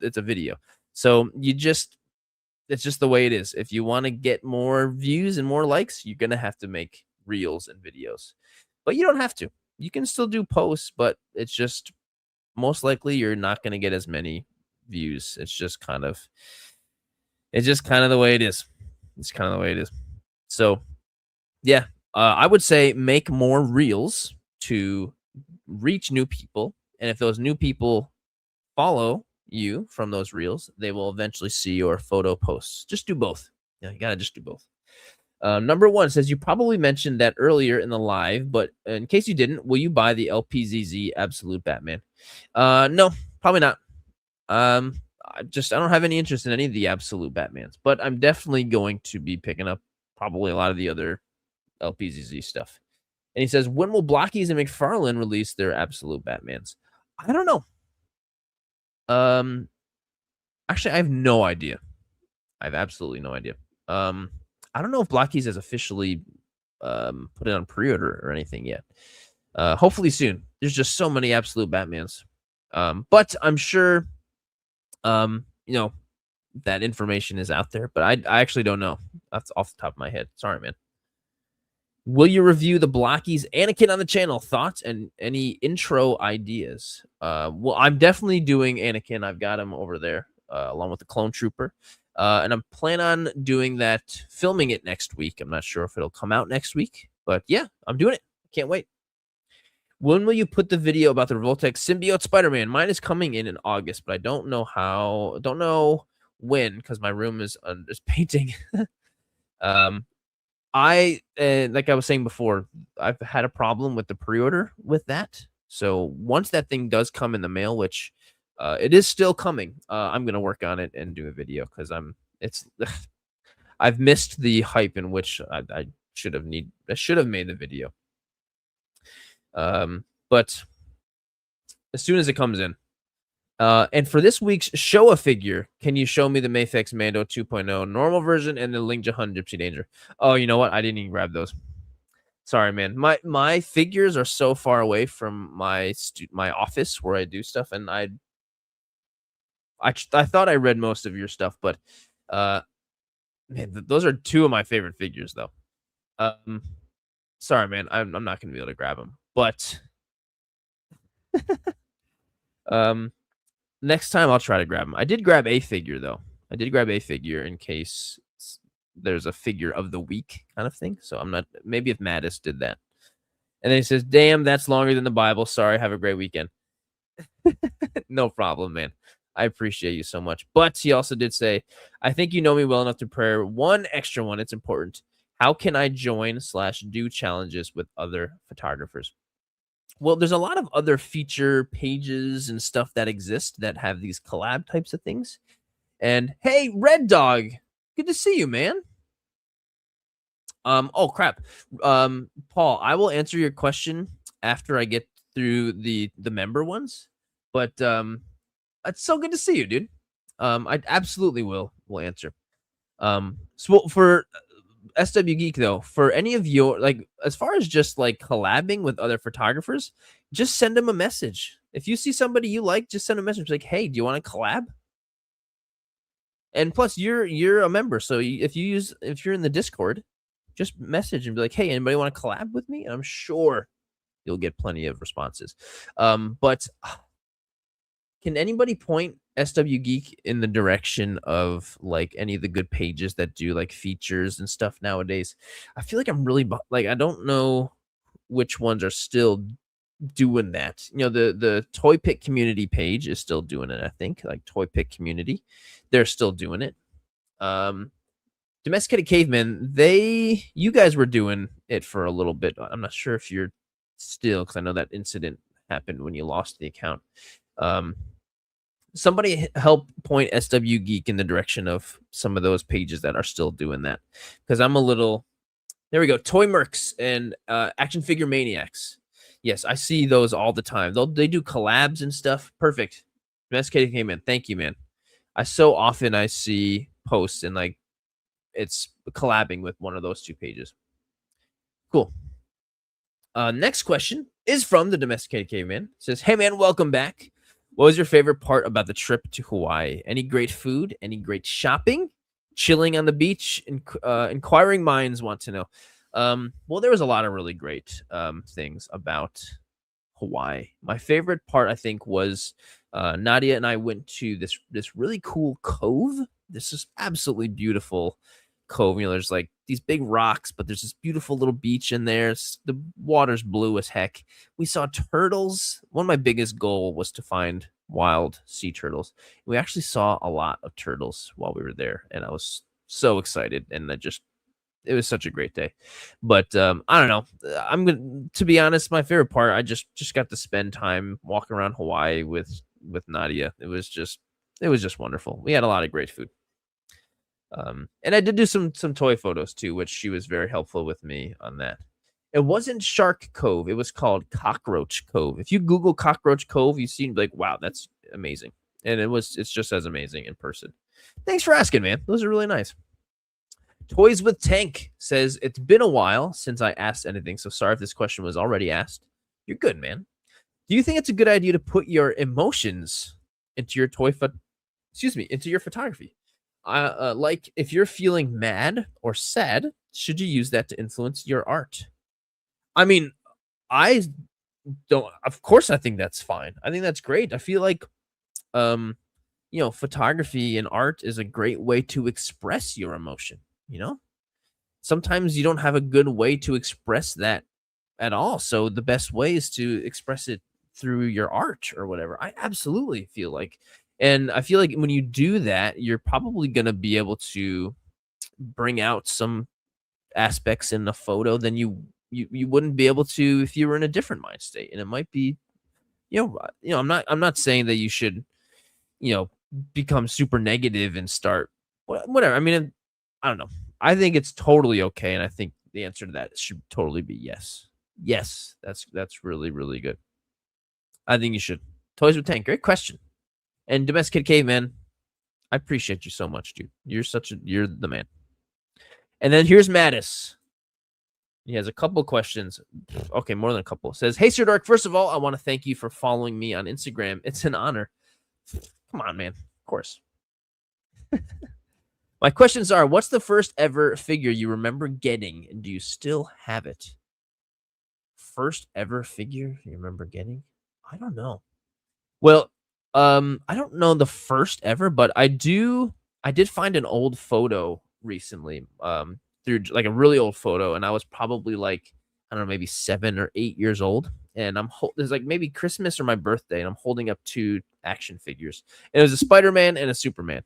it's a video. So it's just the way it is. If you want to get more views and more likes, you're going to have to make reels and videos. But you don't have to. You can still do posts, but it's just most likely you're not going to get as many views. It's just kind of the way it is. It's kind of the way it is. So, yeah, I would say make more reels to reach new people. And if those new people follow you from those reels, they will eventually see your photo posts. Just do both. Yeah, you got to just do both. Number 1 says, you probably mentioned that earlier in the live, but in case you didn't, will you buy the LPZZ Absolute Batman? No, probably not. I don't have any interest in any of the Absolute Batmans, but I'm definitely going to be picking up probably a lot of the other LPZZ stuff. And he says, when will Blockies and McFarlane release their Absolute Batmans? I don't know. Actually, I have no idea. I have absolutely no idea. I don't know if Blockies has officially put it on pre-order or anything yet. Hopefully soon. There's just so many Absolute Batmans. But I'm sure that information is out there, but I actually don't know. That's off the top of my head. Sorry, man. Will you review the Blackies Anakin on the channel? Thoughts and any intro ideas? Well, I'm definitely doing Anakin. I've got him over there, along with the Clone Trooper. And I'm planning on doing that, filming it next week. I'm not sure if it'll come out next week, but yeah, I'm doing it. Can't wait. When will you put the video about the Revoltech Symbiote Spider-Man? Mine is coming in August, but I don't know when, because my room is painting. um, like I was saying before, I've had a problem with the pre-order with that. So once that thing does come in the mail, which it is still coming, I'm gonna work on it and do a video because I've missed the hype in which I should have made the video. But as soon as it comes in. And for this week's show a figure, can you show me the Mafex Mando 2.0 normal version and the Ling Jahan Gypsy Danger? Oh, you know what? I didn't even grab those. Sorry, man. My figures are so far away from my office where I do stuff, and I thought I read most of your stuff, but man, those are two of my favorite figures, though. Sorry, man. I'm not gonna be able to grab them, but next time I'll try to grab them. I did grab a figure though. I did grab a figure in case there's a figure of the week kind of thing. So I'm not. Maybe if Mattis did that. And then he says, "Damn, that's longer than the Bible. Sorry. Have a great weekend." No problem, man. I appreciate you so much. But he also did say, "I think you know me well enough to pray one extra one. It's important. How can I join/do challenges with other photographers?" Well, there's a lot of other feature pages and stuff that exist that have these collab types of things. And hey, Red Dog, good to see you, man. Oh crap. Paul, I will answer your question after I get through the member ones. But it's so good to see you, dude. I absolutely will answer. So for SW Geek though, for any of your as far as just like collabing with other photographers, just send them a message. If you see somebody you like, just send a message like, "Hey, do you want to collab?" And plus, you're a member, so if you're in the Discord, just message and be like, "Hey, anybody want to collab with me?" And I'm sure you'll get plenty of responses. But can anybody point SW Geek in the direction of like any of the good pages that do like features and stuff nowadays? I feel like I'm really I don't know which ones are still doing that. You know, the Toy Pick community page is still doing it, I think. Like Toy Pick community, they're still doing it. Domesticated Cavemen, you guys were doing it for a little bit. I'm not sure if you're still, because I know that incident happened when you lost the account. Somebody help point SW Geek in the direction of some of those pages that are still doing that, because I'm a little. There we go. Toy Mercs and Action Figure Maniacs. Yes, I see those all the time. They do collabs and stuff. Perfect. Domesticated Caveman. Thank you, man. I see posts and like it's collabing with one of those two pages. Cool. Next question is from the Domesticated Caveman. It says, "Hey man, welcome back. What was your favorite part about the trip to Hawaii? Any great food? Any great shopping? Chilling on the beach? Inquiring minds want to know." Well, there was a lot of really great things about Hawaii. My favorite part, I think, was Nadia and I went to this really cool cove. This is absolutely beautiful cove. You know, there's like these big rocks, but there's this beautiful little beach in there. The water's blue as heck. We saw turtles. One of my biggest goal was to find wild sea turtles. We actually saw a lot of turtles while we were there, and I was so excited. And it was such a great day. But I don't know. To be honest, my favorite part, I just got to spend time walking around Hawaii with Nadia. It was just wonderful. We had a lot of great food. And I did do some toy photos too, which she was very helpful with me on that. It wasn't Shark Cove. It was called Cockroach Cove. If you Google Cockroach Cove, you see like, wow, that's amazing. And it's just as amazing in person. Thanks for asking, man. Those are really nice. Toys with Tank says, "It's been a while since I asked anything, so sorry if this question was already asked." You're good, man. Do you think it's a good idea to put your emotions into your into your photography? Like if you're feeling mad or sad, should you use that to influence your art? I mean, I don't. Of course, I think that's fine. I think that's great. I feel like, um, photography and art is a great way to express your emotion. You know, sometimes you don't have a good way to express that at all. So the best way is to express it through your art or whatever. I absolutely feel like, and I feel like when you do that, you're probably going to be able to bring out some aspects in the photo than you wouldn't be able to if you were in a different mind state. And it might be, I'm not saying that you should, you know, become super negative and start whatever. I mean, I don't know. I think it's totally okay, and I think the answer to that should totally be yes. Yes, that's really really good. I think you should. Toys with Tank, great question. And Domesticated Caveman, I appreciate you so much, dude. You're the man. And then here's Mattis. He has a couple questions. Okay, more than a couple. Says, "Hey, Sir Dork, first of all, I want to thank you for following me on Instagram. It's an honor." Come on, man. Of course. My questions are: what's the first ever figure you remember getting, and do you still have it? First ever figure you remember getting? I don't know. Well, I don't know the first ever, but I did find an old photo recently, through like a really old photo, and I was probably like, I don't know, maybe 7 or 8 years old. And there's like maybe Christmas or my birthday, and I'm holding up two action figures. And it was a Spider-Man and a Superman.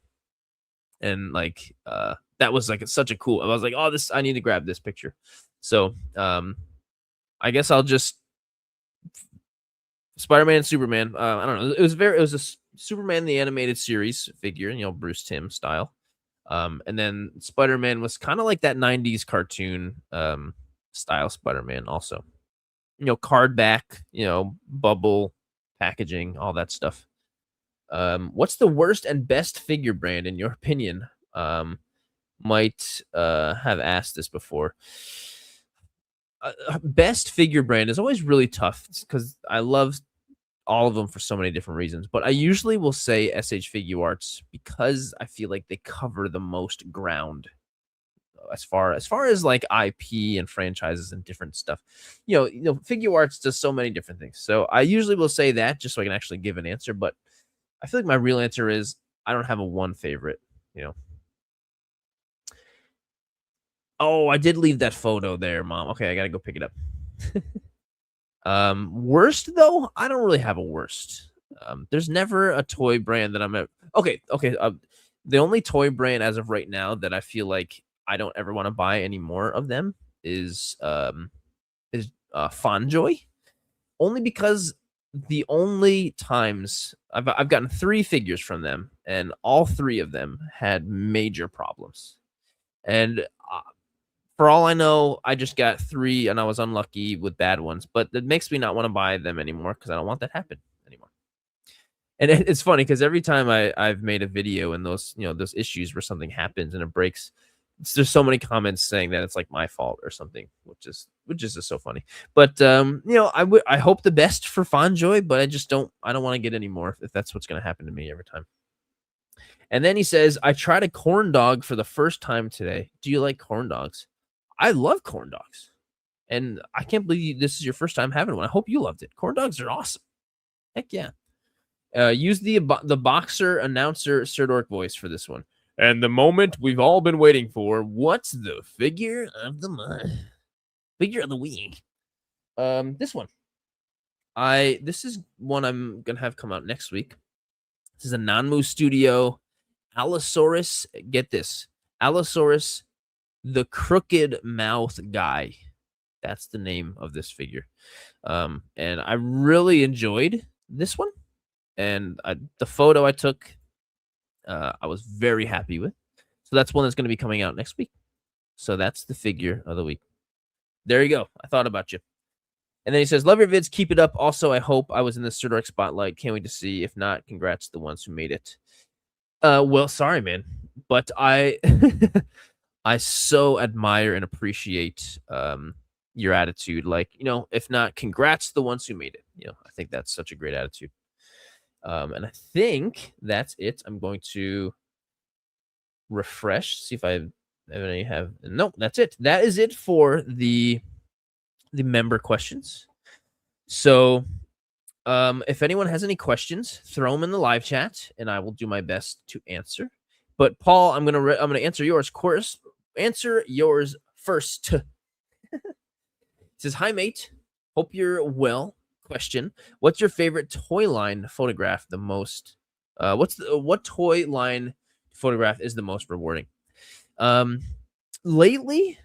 And like that was like such a cool. I was like, oh, this I need to grab this picture. So I guess I'll just Spider-Man and Superman. I don't know. It was Superman the animated series figure, Bruce Timm style. And then Spider-Man was kind of like that 90s cartoon style Spider-Man also. Card back, bubble packaging, all that stuff. What's the worst and best figure brand in your opinion? Might have asked this before. Best figure brand is always really tough because I love all of them for so many different reasons. But I usually will say SH Figure Arts because I feel like they cover the most ground as far as like IP and franchises and different stuff. Figure Arts does so many different things. So I usually will say that just so I can actually give an answer. But I feel like my real answer is I don't have a one favorite. You know. Oh, I did leave that photo there, Mom. Okay, I gotta go pick it up. Worst though, I don't really have a worst. There's never a toy brand that I'm at. Okay. The only toy brand as of right now that I feel like I don't ever want to buy any more of them is Fonjoy. Only because the only times I've gotten 3 figures from them, and all 3 of them had major problems. And for all I know, I just got 3 and I was unlucky with bad ones, but that makes me not want to buy them anymore because I don't want that to happen anymore. And it's funny because every time I've made a video and those issues where something happens and it breaks, there's so many comments saying that it's like my fault or something, which is just so funny. But I hope the best for Fonjoy, but I don't want to get any more if that's what's gonna happen to me every time. And then he says, I tried a corn dog for the first time today. Do you like corn dogs? I love corn dogs. And I can't believe this is your first time having one. I hope you loved it. Corn dogs are awesome. Heck yeah. Use the boxer announcer Sirdork voice for this one. And the moment we've all been waiting for. What's the figure of the month? Figure of the week. This one. This is one I'm gonna have come out next week. This is a Nanmu Studio Allosaurus. Get this. Allosaurus, the crooked mouth guy. That's the name of this figure. And I really enjoyed this one. And the photo I took, I was very happy with. So that's one that's going to be coming out next week. So that's the figure of the week. There you go. I thought about you. And then he says, love your vids. Keep it up. Also, I hope I was in the Sirdork Spotlight. Can't wait to see. If not, congrats to the ones who made it. Well, sorry, man. But I I so admire and appreciate your attitude. Like, if not, congrats to the ones who made it. I think that's such a great attitude. And I think that's it. I'm going to refresh, see if I have any. Nope, that's it. That is it for the the member questions. So, if anyone has any questions, throw them in the live chat, and I will do my best to answer. But Paul, I'm gonna answer yours. Course, answer yours first. It says, "Hi mate, hope you're well. Question: What's your favorite toy line photograph the most? What toy line photograph is the most rewarding? Um, lately,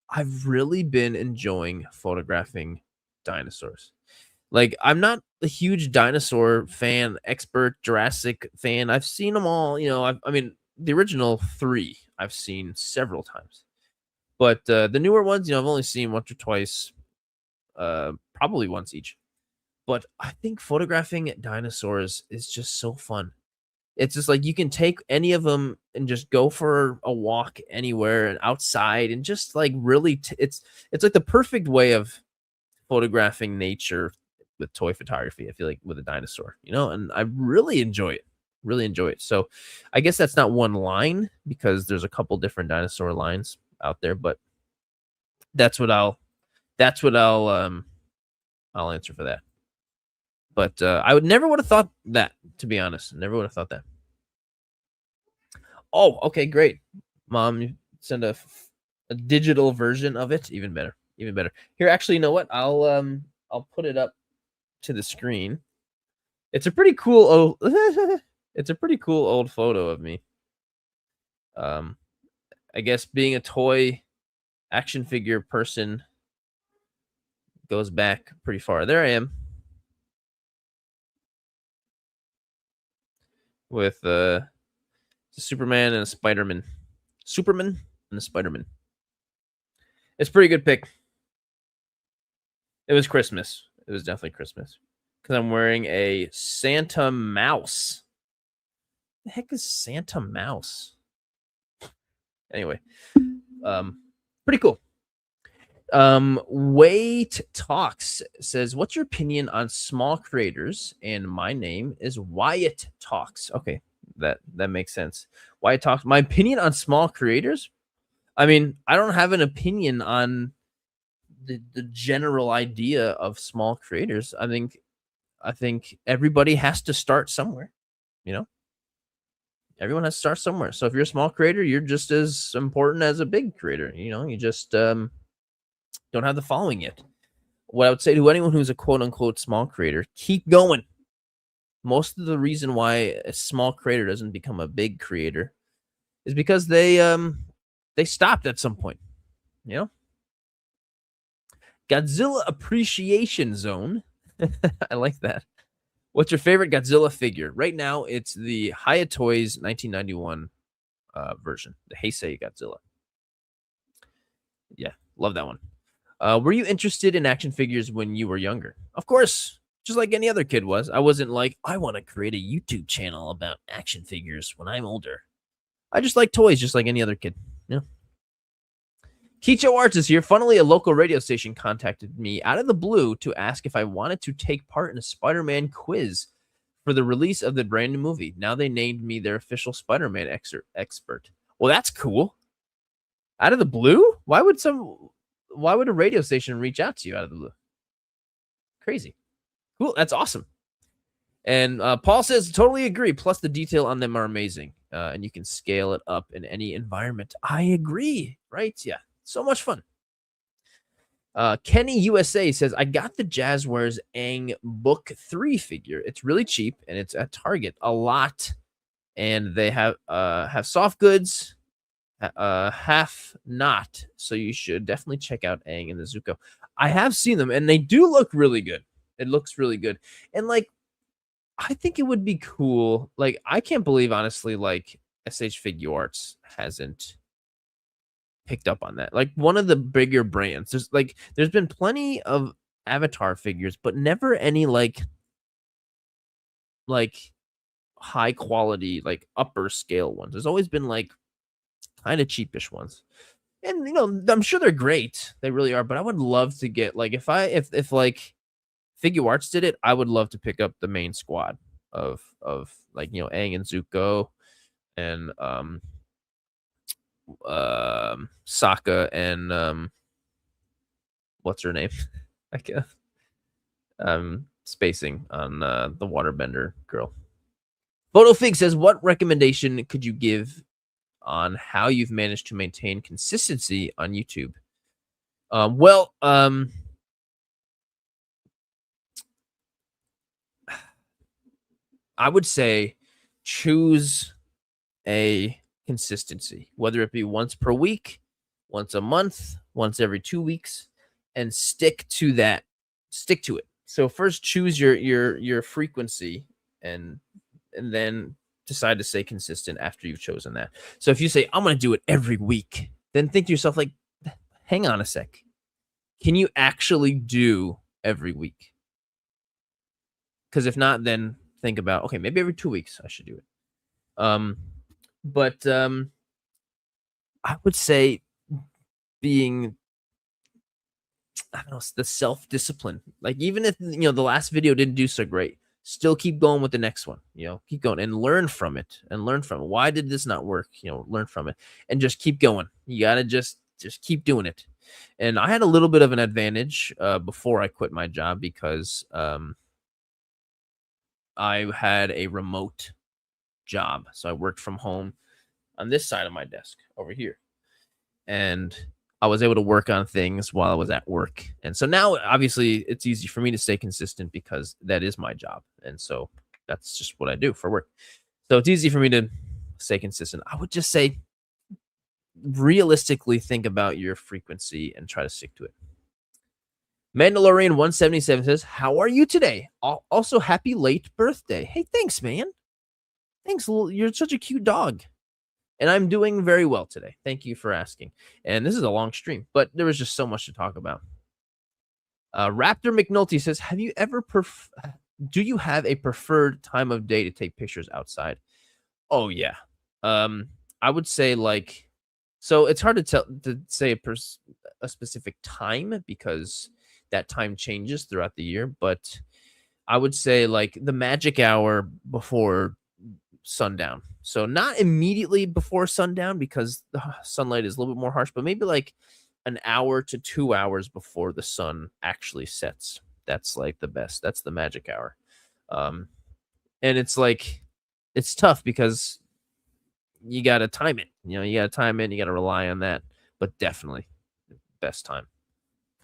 I've really been enjoying photographing dinosaurs. Like, I'm not a huge dinosaur fan, expert, Jurassic fan. I've seen them all. I mean, the original three I've seen several times, but the newer ones, I've only seen once or twice, probably once each. But I think photographing dinosaurs is just so fun. It's just like you can take any of them and just go for a walk anywhere and outside and just like really it's like the perfect way of photographing nature with toy photography. I feel like with a dinosaur, and I really enjoy it. Really enjoy it. So I guess that's not one line because there's a couple different dinosaur lines out there, but that's what I'll answer for that. But I would have thought that, to be honest. Never would have thought that. Oh, okay, great. Mom, you send a digital version of it. Even better. Even better. Here, actually, you know what? I'll put it up to the screen. It's a pretty cool it's a pretty cool old photo of me. I guess being a toy action figure person goes back pretty far. There I am. With Superman and a Spider-Man. Superman and a Spider-Man. It's a pretty good pick. It was Christmas. It was definitely Christmas. Because I'm wearing a Santa mouse. The heck is Santa mouse? Anyway. Pretty cool. Wait Talks says, "What's your opinion on small creators?" And my name is Wyatt Talks. Okay, that makes sense. Wyatt Talks. My opinion on small creators? I mean, I don't have an opinion on the general idea of small creators. I think everybody has to start somewhere. Everyone has to start somewhere. So if you're a small creator, you're just as important as a big creator. You just don't have the following yet. What I would say to anyone who's a quote unquote small creator, keep going. Most of the reason why a small creator doesn't become a big creator is because they stopped at some point. Godzilla Appreciation Zone. I like that. What's your favorite Godzilla figure? Right now, it's the Hiya Toys 1991 version, the Heisei Godzilla. Yeah, love that one. Were you interested in action figures when you were younger? Of course, just like any other kid was. I wasn't like, I want to create a YouTube channel about action figures when I'm older. I just like toys, just like any other kid. Yeah. Kicho Arts is here. Funnily, a local radio station contacted me out of the blue to ask if I wanted to take part in a Spider-Man quiz for the release of the brand new movie. Now they named me their official Spider-Man expert. Well, that's cool. Out of the blue? Why would a radio station reach out to you out of the blue? Crazy. Cool. That's awesome. And Paul says, totally agree. Plus, the detail on them are amazing. And you can scale it up in any environment. I agree. Right? Yeah. So much fun. Kenny USA says, I got the Jazzwares Aang Book 3 figure. It's really cheap, and it's at Target a lot. And they have soft goods, half not. So you should definitely check out Aang and the Zuko. I have seen them, and they do look really good. It looks really good. And, like, I think it would be cool. Like, I can't believe, honestly, like, SH Figure Arts hasn't picked up on that. Like, one of the bigger brands. There's been plenty of Avatar figures, but never any like high quality, like upper scale ones. There's always been like kind of cheapish ones. And I'm sure they're great. They really are, but I would love to get like if like Figure Arts did it, I would love to pick up the main squad of like Aang and Zuko and Sokka and what's her name? Like spacing on the waterbender girl. Photofig says, what recommendation could you give on how you've managed to maintain consistency on YouTube? Well, I would say choose a consistency, whether it be once per week, once a month, once every 2 weeks, and stick to that. Stick to it. So first choose your frequency and then decide to stay consistent after you've chosen that. So if you say I'm going to do it every week, then think to yourself like, hang on a sec. Can you actually do every week? Because if not, then think about, okay, maybe every 2 weeks I should do it. But I would say being, I don't know, the self-discipline. Like even if the last video didn't do so great, still keep going with the next one. Keep going and learn from it. Why did this not work? Learn from it and just keep going. You gotta just keep doing it. And I had a little bit of an advantage before I quit my job because I had a remote job. So I worked from home on this side of my desk over here. And I was able to work on things while I was at work. And so now, obviously, it's easy for me to stay consistent because that is my job. And so that's just what I do for work. So it's easy for me to stay consistent. I would just say, realistically, think about your frequency and try to stick to it. Mandalorian 177 says, how are you today? Also, happy late birthday. Hey, thanks, man. Thanks. You're such a cute dog. And I'm doing very well today. Thank you for asking. And this is a long stream, but there was just so much to talk about. Raptor McNulty says, do you have a preferred time of day to take pictures outside? Oh, yeah. I would say so it's hard to say a specific time because that time changes throughout the year. But I would say the magic hour before sundown. So not immediately before sundown because the sunlight is a little bit more harsh, but maybe an hour to 2 hours before the sun actually sets. That's the best. That's the magic hour. And it's it's tough because you got to time it. You got to time it. You got to rely on that. But definitely the best time.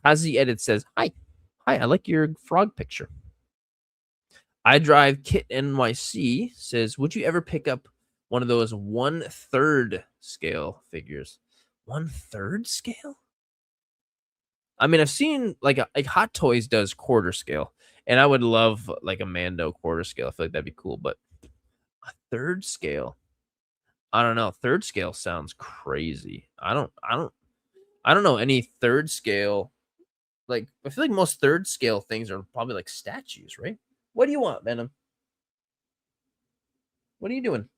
Kazi Edit says, Hi, I like your frog picture. I Drive Kit NYC says, would you ever pick up one of those 1/3 scale figures? 1/3 scale? I mean, I've seen like Hot Toys does quarter scale, and I would love a Mando quarter scale. I feel like that'd be cool, but a 1/3 scale, I don't know. 1/3 scale sounds crazy. I don't know any 1/3 scale. I feel like most 1/3 scale things are probably statues, right? What do you want, Venom? What are you doing?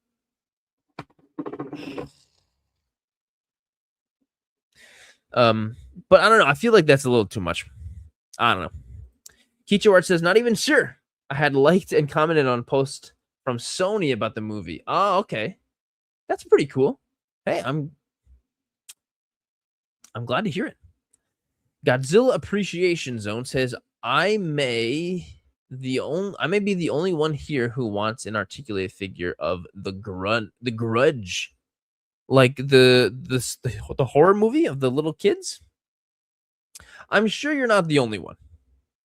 But I don't know. I feel like that's a little too much. I don't know. Kicho Art says, not even sure. I had liked and commented on post from Sony about the movie. Oh, okay. That's pretty cool. Hey, I'm glad to hear it. Godzilla Appreciation Zone says, I may be the only one here who wants an articulated figure of the Grudge, like the horror movie of the little kids. I'm sure you're not the only one.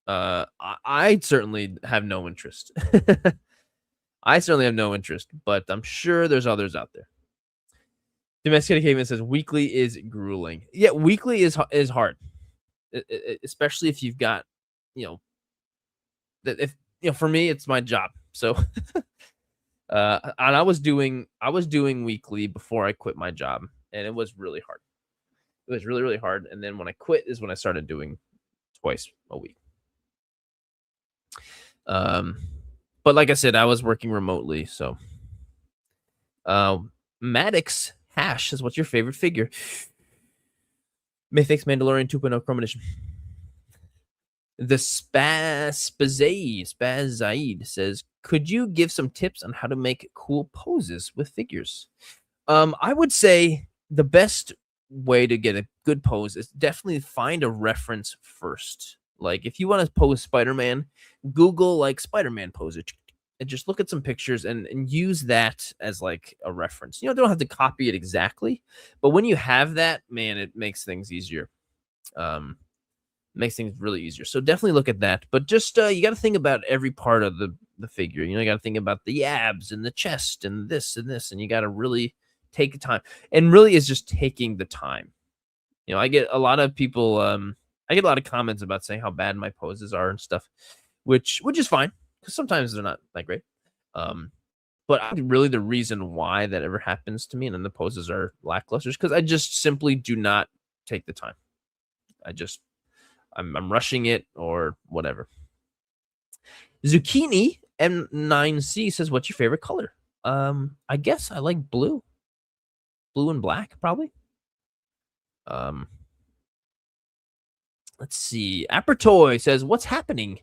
I certainly have no interest. I certainly have no interest, but I'm sure there's others out there. Domesticated Caveman says weekly is grueling. Yeah, weekly is hard, especially if you've got, for me it's my job. So, and I was doing weekly before I quit my job, and it was really hard. It was really, really hard. And then when I quit is when I started doing twice a week. But like I said, I was working remotely, so. Maddox Hash says, what's your favorite figure? Mythics Mandalorian 2.0 Chrome Edition. The Spazzaid says, could you give some tips on how to make cool poses with figures? I would say the best way to get a good pose is definitely find a reference first. Like if you want to pose Spider-Man, Google like Spider-Man pose and just look at some pictures and use that as like a reference. You know, don't have to copy it exactly, but when you have that, man, it makes things easier. Um, Makes things really easier. So definitely look at that. But just you got to think about every part of the figure. You know, you got to think about the abs and the chest and this, and you got to really take the time. And really is just taking the time. You know, I get a lot of people. I get a lot of comments about saying how bad my poses are and stuff, which is fine because sometimes they're not that great. Um, but I think really the reason why that ever happens to me and then the poses are lackluster is because I just simply do not take the time. I just I'm rushing it or whatever. Zucchini M9C says, "What's your favorite color?" I guess I like blue, blue and black, probably. Um, let's see. Apertoy says, "What's happening?"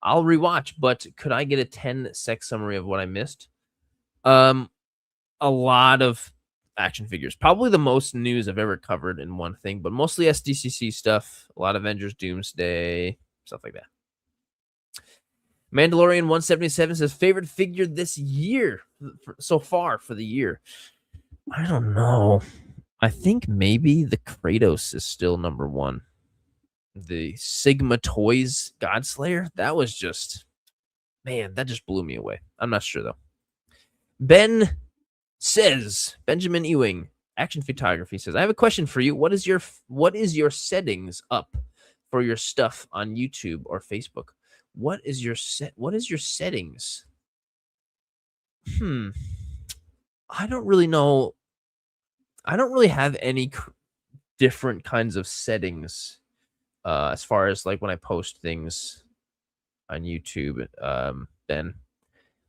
I'll rewatch, but could I get a 10-sec summary of what I missed? Um, a lot of action figures, probably the most news I've ever covered in one thing, but mostly SDCC stuff. A lot of Avengers, Doomsday, stuff like that. Mandalorian 177 says favorite figure this year so far for the year. I don't know. I think maybe the Kratos is still number one. The Sigma Toys Godslayer, that was just, man, that just blew me away. I'm not sure though. Ben says, Benjamin Ewing, Action Photography says, I have a question for you. What is your settings up for your stuff on YouTube or Facebook? What is your settings? I don't really know. I don't really have any different kinds of settings as far as like when I post things on YouTube, Ben.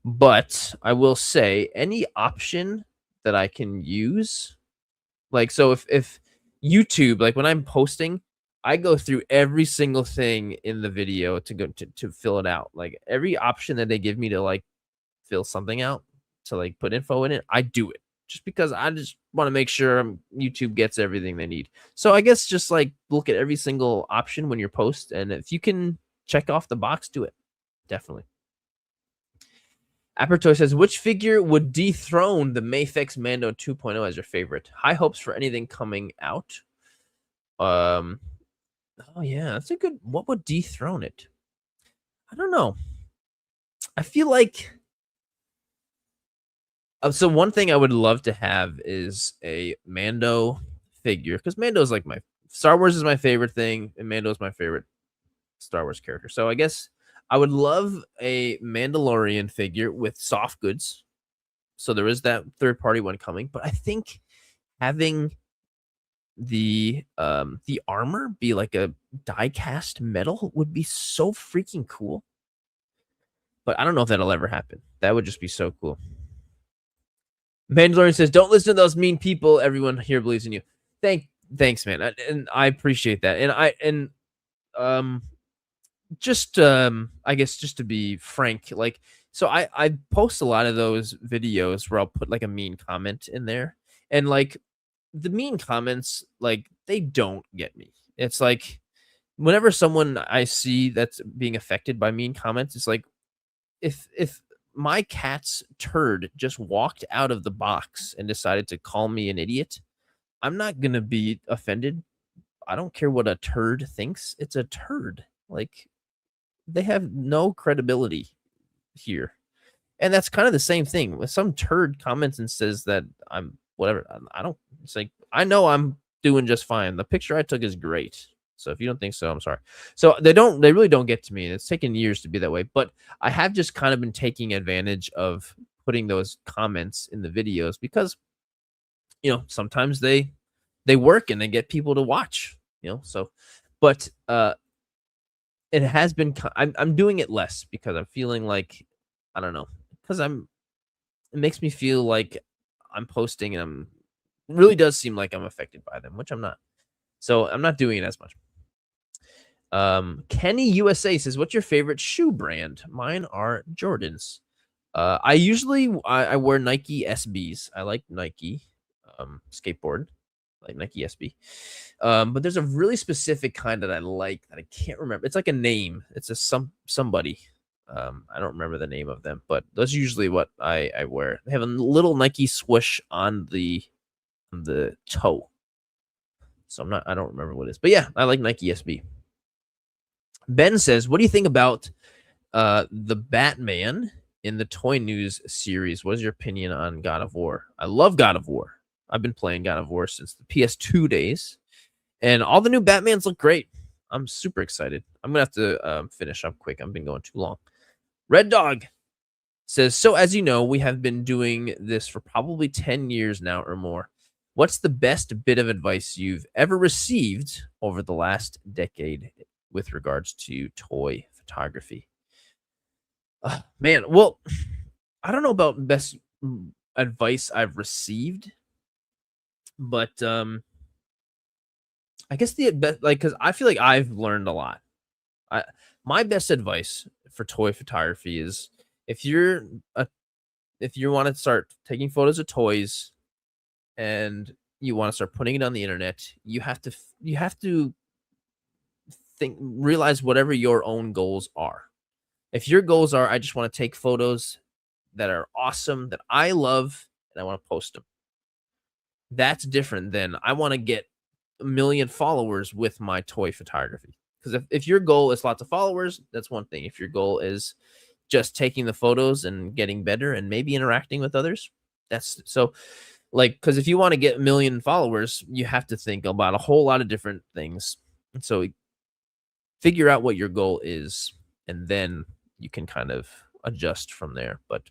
But I will say any option that I can use, like, so if YouTube, like when I'm posting, I go through every single thing in the video to go to fill it out. Like every option that they give me to like fill something out, to like put info in it, I do it just because I just want to make sure YouTube gets everything they need. So I guess just like look at every single option when you're post, and if you can check off the box, do it. Definitely. Apertoy says, which figure would dethrone the Mafex Mando 2.0 as your favorite? High hopes for anything coming out. Oh yeah, that's a good. What would dethrone it? I don't know. I feel like so one thing I would love to have is a Mando figure, because Mando is like my Star Wars is my favorite thing, and Mando is my favorite Star Wars character. So I guess I would love a Mandalorian figure with soft goods. So there is that third party one coming, but I think having the armor be like a die cast metal would be so freaking cool. But I don't know if that'll ever happen. That would just be so cool. Mandalorian says, "Don't listen to those mean people. Everyone here believes in you." Thanks, man, and I appreciate that. And I guess just to be frank, like, so I post a lot of those videos where I'll put like a mean comment in there, and like the mean comments, like they don't get me. It's like whenever someone I see that's being affected by mean comments, it's like if my cat's turd just walked out of the box and decided to call me an idiot, I'm not gonna be offended. I don't care what a turd thinks. It's a turd. Like, they have no credibility here. And that's kind of the same thing. When some turd comments and says that I'm whatever, I don't, it's like, I know I'm doing just fine. The picture I took is great. So if you don't think so, I'm sorry. So they really don't get to me. It's taken years to be that way. But I have just kind of been taking advantage of putting those comments in the videos because, sometimes they work and they get people to watch, so, but, it has been, I'm doing it less because I'm feeling like, I don't know, because it makes me feel like I'm posting and it really does seem like I'm affected by them, which I'm not. So I'm not doing it as much. Kenny USA says, what's your favorite shoe brand? Mine are Jordans. I usually I wear Nike SBs. I like Nike skateboard. like Nike SB. But there's a really specific kind that I like that I can't remember. It's like a name. It's a somebody. I don't remember the name of them, but that's usually what I wear. They have a little Nike swoosh on the toe. So I don't remember what it is. But yeah, I like Nike SB. Ben says, what do you think about the Batman in the Toy News series? What is your opinion on God of War? I love God of War. I've been playing God of War since the PS2 days, and all the new Batmans look great. I'm super excited. I'm gonna have to finish up quick. I've been going too long. Red Dog says, so as you know, we have been doing this for probably 10 years now or more. What's the best bit of advice you've ever received over the last decade with regards to toy photography? Man, well, I don't know about best advice I've received, but I guess the best, like, because I feel like I've learned a lot. My best advice for toy photography is if you want to start taking photos of toys and you want to start putting it on the internet, you have to realize whatever your own goals are. If your goals are, I just want to take photos that are awesome, that I love, and I want to post them. That's different than I want to get a million followers with my toy photography. Because if your goal is lots of followers, that's one thing. If your goal is just taking the photos and getting better and maybe interacting with others, that's so like, because if you want to get a million followers, you have to think about a whole lot of different things. And so figure out what your goal is, and then you can kind of adjust from there. But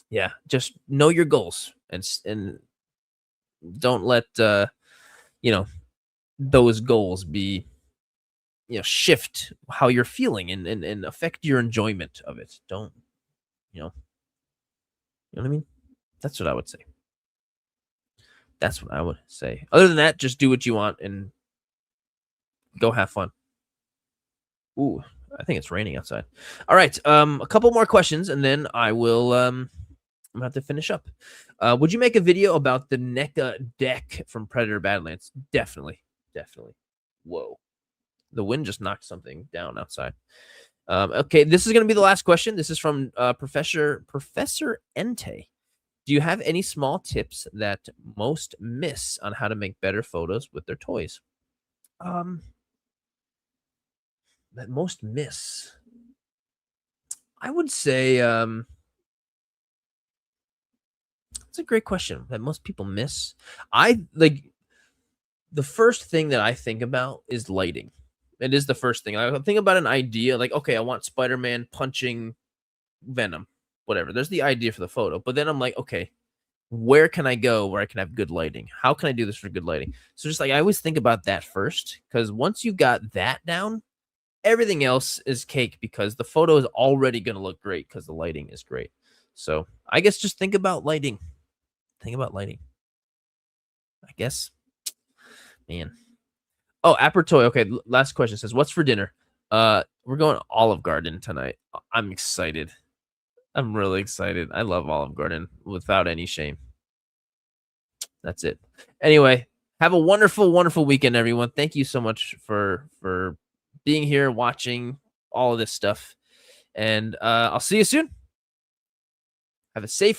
yeah, just know your goals and don't let those goals be shift how you're feeling and affect your enjoyment of it. Don't you know what I mean? That's what I would say. That's what I would say. Other than that, just do what you want and go have fun. Ooh, I think it's raining outside. All right, a couple more questions, and then I will. I'm gonna have to finish up. Would you make a video about the NECA deck from Predator Badlands? Definitely, definitely. Whoa, the wind just knocked something down outside. Okay, this is gonna be the last question. This is from Professor Ente. Do you have any small tips that most miss on how to make better photos with their toys? That most miss. I would say that's a great question that most people miss. I like the first thing that I think about is lighting. It is the first thing. I think about an idea like, okay, I want Spider-Man punching Venom, whatever. There's the idea for the photo, but then I'm like, okay, where can I go where I can have good lighting? How can I do this for good lighting? So just like I always think about that first, because once you got that down, everything else is cake because the photo is already going to look great because the lighting is great. So I guess just think about lighting. Think about lighting. I guess, man. Oh, Apertoy. Okay, last question says, "What's for dinner?" We're going to Olive Garden tonight. I'm excited. I'm really excited. I love Olive Garden without any shame. That's it. Anyway, have a wonderful, wonderful weekend, everyone. Thank you so much for being here, watching all of this stuff, and I'll see you soon. Have a safe